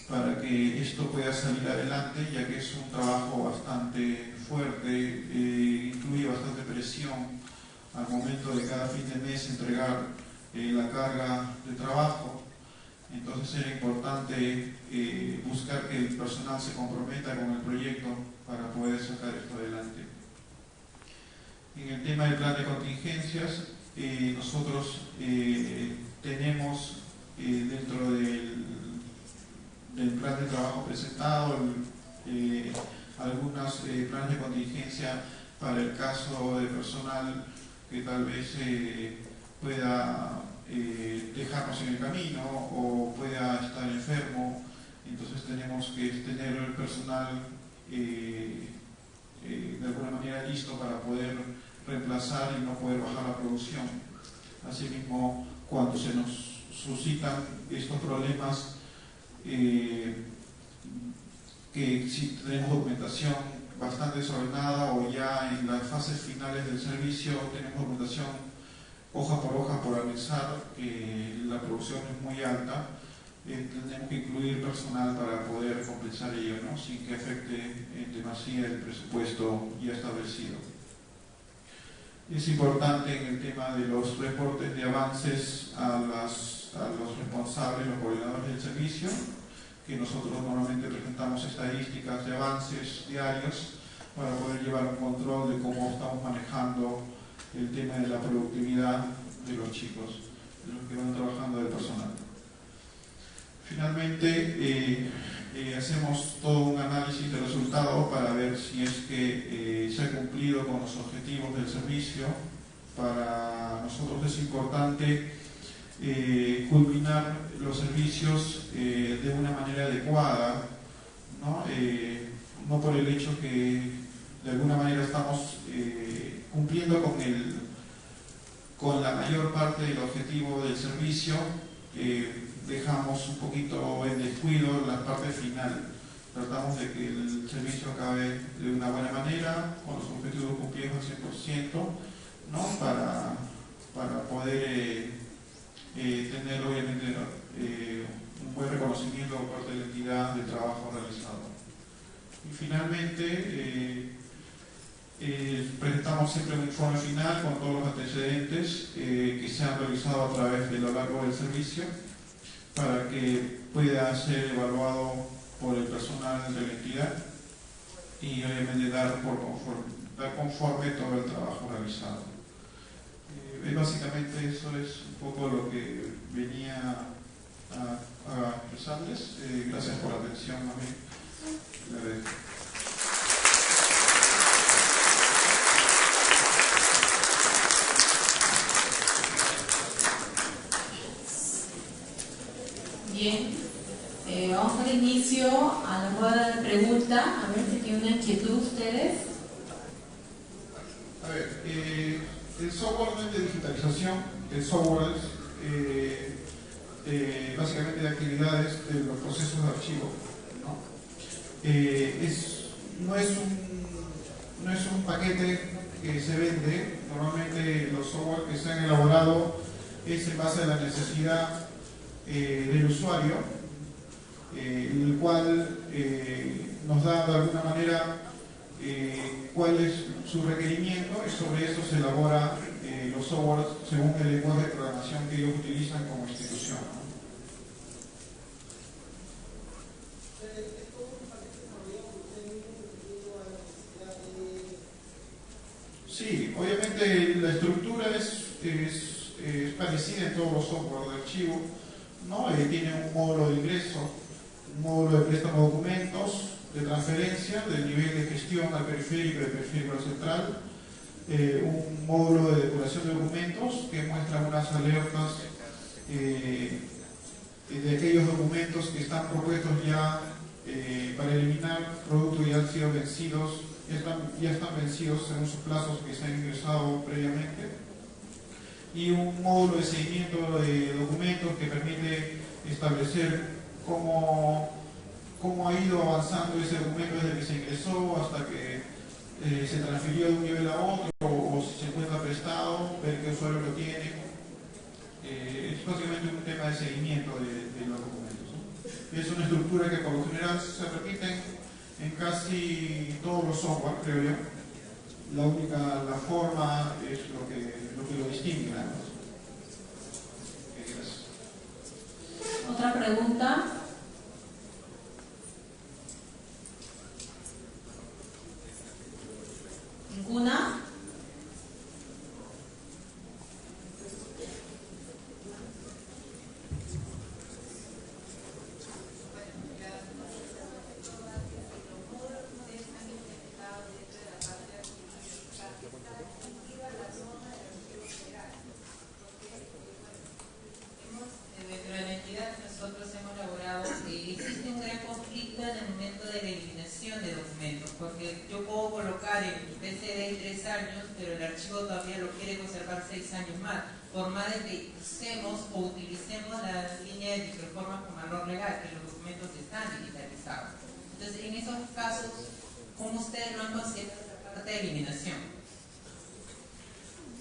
para que esto pueda salir adelante, ya que es un trabajo bastante fuerte, incluye bastante presión al momento de cada fin de mes entregar la carga de trabajo. Entonces era importante buscar que el personal se comprometa con el proyecto para poder sacar esto adelante. En el tema del plan de contingencias, nosotros tenemos dentro del plan de trabajo presentado algunos planes de contingencia para el caso de personal que tal vez pueda dejarnos en el camino o pueda estar enfermo. Entonces tenemos que tener el personal de alguna manera listo para poder reemplazar y no poder bajar la producción. Asimismo, cuando se nos suscitan estos problemas, que si tenemos documentación bastante desordenada o ya en las fases finales del servicio tenemos documentación hoja por hoja por analizar, que la producción es muy alta, tenemos que incluir personal para poder compensar ello, ¿no? Sin que afecte en demasía el presupuesto ya establecido. Es importante en el tema de los reportes de avances a los responsables, los coordinadores del servicio, que nosotros normalmente presentamos estadísticas de avances diarios para poder llevar un control de cómo estamos manejando el tema de la productividad de los chicos, de los que van trabajando del personal. Finalmente, hacemos todo un análisis de resultados para ver si es que se ha cumplido con los objetivos del servicio. Para nosotros es importante culminar los servicios de una manera adecuada, ¿no? No por el hecho que de alguna manera estamos cumpliendo con la mayor parte del objetivo del servicio, dejamos un poquito en descuido la parte final. Tratamos de que el servicio acabe de una buena manera, con los objetivos cumplidos al 100%, ¿no? Para poder tener obviamente un buen reconocimiento por parte de la entidad del trabajo realizado. Y finalmente presentamos siempre un informe final con todos los antecedentes que se han realizado a través de lo largo del servicio para que pueda ser evaluado por el personal de la entidad y obviamente dar conforme todo el trabajo realizado. Básicamente eso es un poco lo que venía a expresarles. Gracias por la atención. Bien, vamos a dar inicio a la rueda de preguntas. A ver si tienen una inquietud ustedes. A ver, el software de digitalización, el software básicamente de actividades de los procesos de archivo, ¿no? No es un paquete que se vende. Normalmente los software que se han elaborado es en base a la necesidad del usuario, el cual nos da de alguna manera cuál es su requerimiento y sobre eso se elabora los softwares según el lenguaje de programación que ellos utilizan como institución, ¿no? Sí, obviamente la estructura es parecida en todos los software de archivo, ¿no? Tiene un módulo de ingreso, un módulo de préstamo de documentos, de transferencia del nivel de gestión al periférico y del periférico al central, un módulo de depuración de documentos que muestra unas alertas de aquellos documentos que están propuestos ya para eliminar, producto que ya han sido vencidos, ya están vencidos según sus plazos que se han ingresado previamente, y un módulo de seguimiento de documentos que permite establecer cómo ha ido avanzando ese documento desde que se ingresó hasta que se transfirió de un nivel a otro, o si se encuentra prestado, ver qué usuario lo tiene. Es básicamente un tema de seguimiento de los documentos, ¿no? Es una estructura que por lo general se repite en casi todos los software, creo yo. La forma es lo que lo distingue, ¿no? Otra pregunta. ¿Ninguna? Porque yo puedo colocar en mi PCD 3 años, pero el archivo todavía lo quiere conservar 6 años más, por más de que usemos o utilicemos la línea de microformas con valor legal, que los documentos están digitalizados. Entonces, en esos casos, ¿cómo ustedes lo han considerado esa parte de eliminación?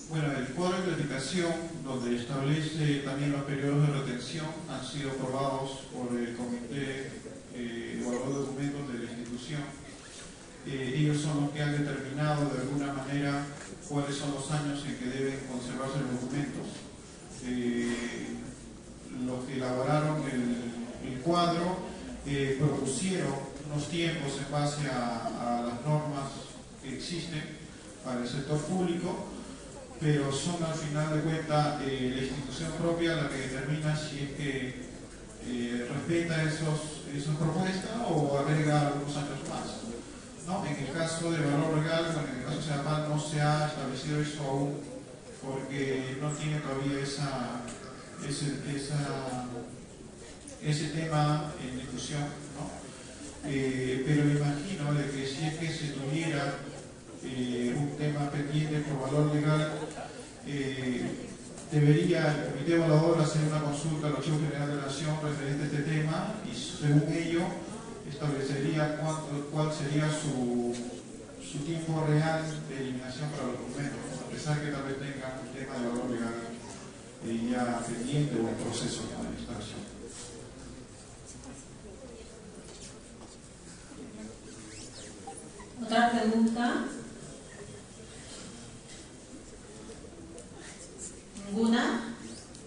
Bueno, el cuadro de clasificación, donde establece también los periodos de retención, han sido aprobados por el Comité de Evaluador de Documentos de la institución. Ellos son los que han determinado de alguna manera cuáles son los años en que deben conservarse los documentos. Los que elaboraron el cuadro propusieron unos tiempos en base a las normas que existen para el sector público, pero son al final de cuentas la institución propia la que determina si es que respeta esas propuestas o agrega algunos años más. ¿No? En el caso de valor legal, bueno, en el caso de CEDAPAL no se ha establecido eso aún porque no tiene todavía ese tema en discusión, ¿no? Pero me imagino de que si es que se tuviera un tema pendiente por valor legal, debería el Comité Evaluador hacer una consulta al Archivo General de la Nación referente a este tema y según ello establecería cuál sería su tiempo real de eliminación para los documentos, a pesar que tal vez tenga un tema de valor legal ya pendiente o en proceso de administración. ¿Otra pregunta? ¿Ninguna?